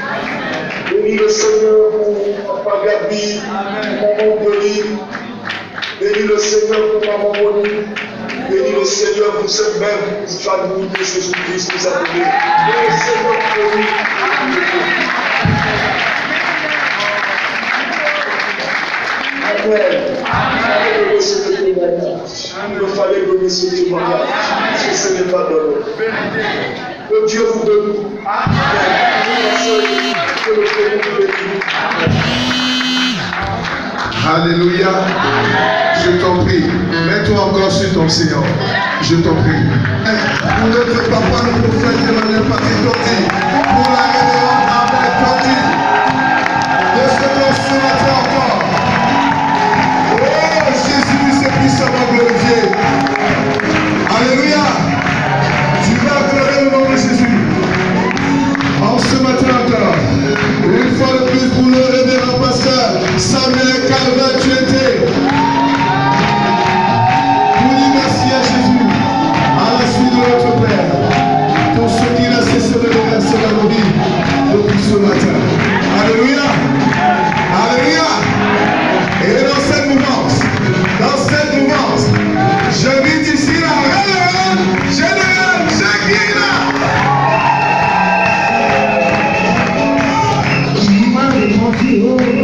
Bénis le Seigneur pour Papa Gabi, Maman Denis. Bénis le Seigneur pour Maman Monique. Bénis le Seigneur pour cette même famille de Jésus-Christ nous a donné. Bénis le Seigneur pour lui. Amen. Il fallait donner ce témoignage. Parce que ce n'est pas donné. Que Dieu vous bénisse. Que le Seigneur vous bénisse. Alléluia. Je t'en prie. Mets-toi encore sur ton Seigneur. Je t'en prie. Pour notre papa, le prophète Emmanuel Patrick Torti. Pour la révérende Armelle Torti. De ce temps ce matin encore. Oh, Jésus, c'est puissamment glorifié. Alléluia. Tu vas acclamer le nom de Jésus. En ce matin encore. Une fois de plus pour le révérend pasteur Samuel Calvin Tuété. Pour dire merci à Jésus, à la suite de notre Père, pour ce qu'il a cessé de verser dans nos vies depuis ce matin. Alléluia. Alléluia. Et dans cette mouvance, j'invite ici la révérende générale Shakira. Tu m'as répondu.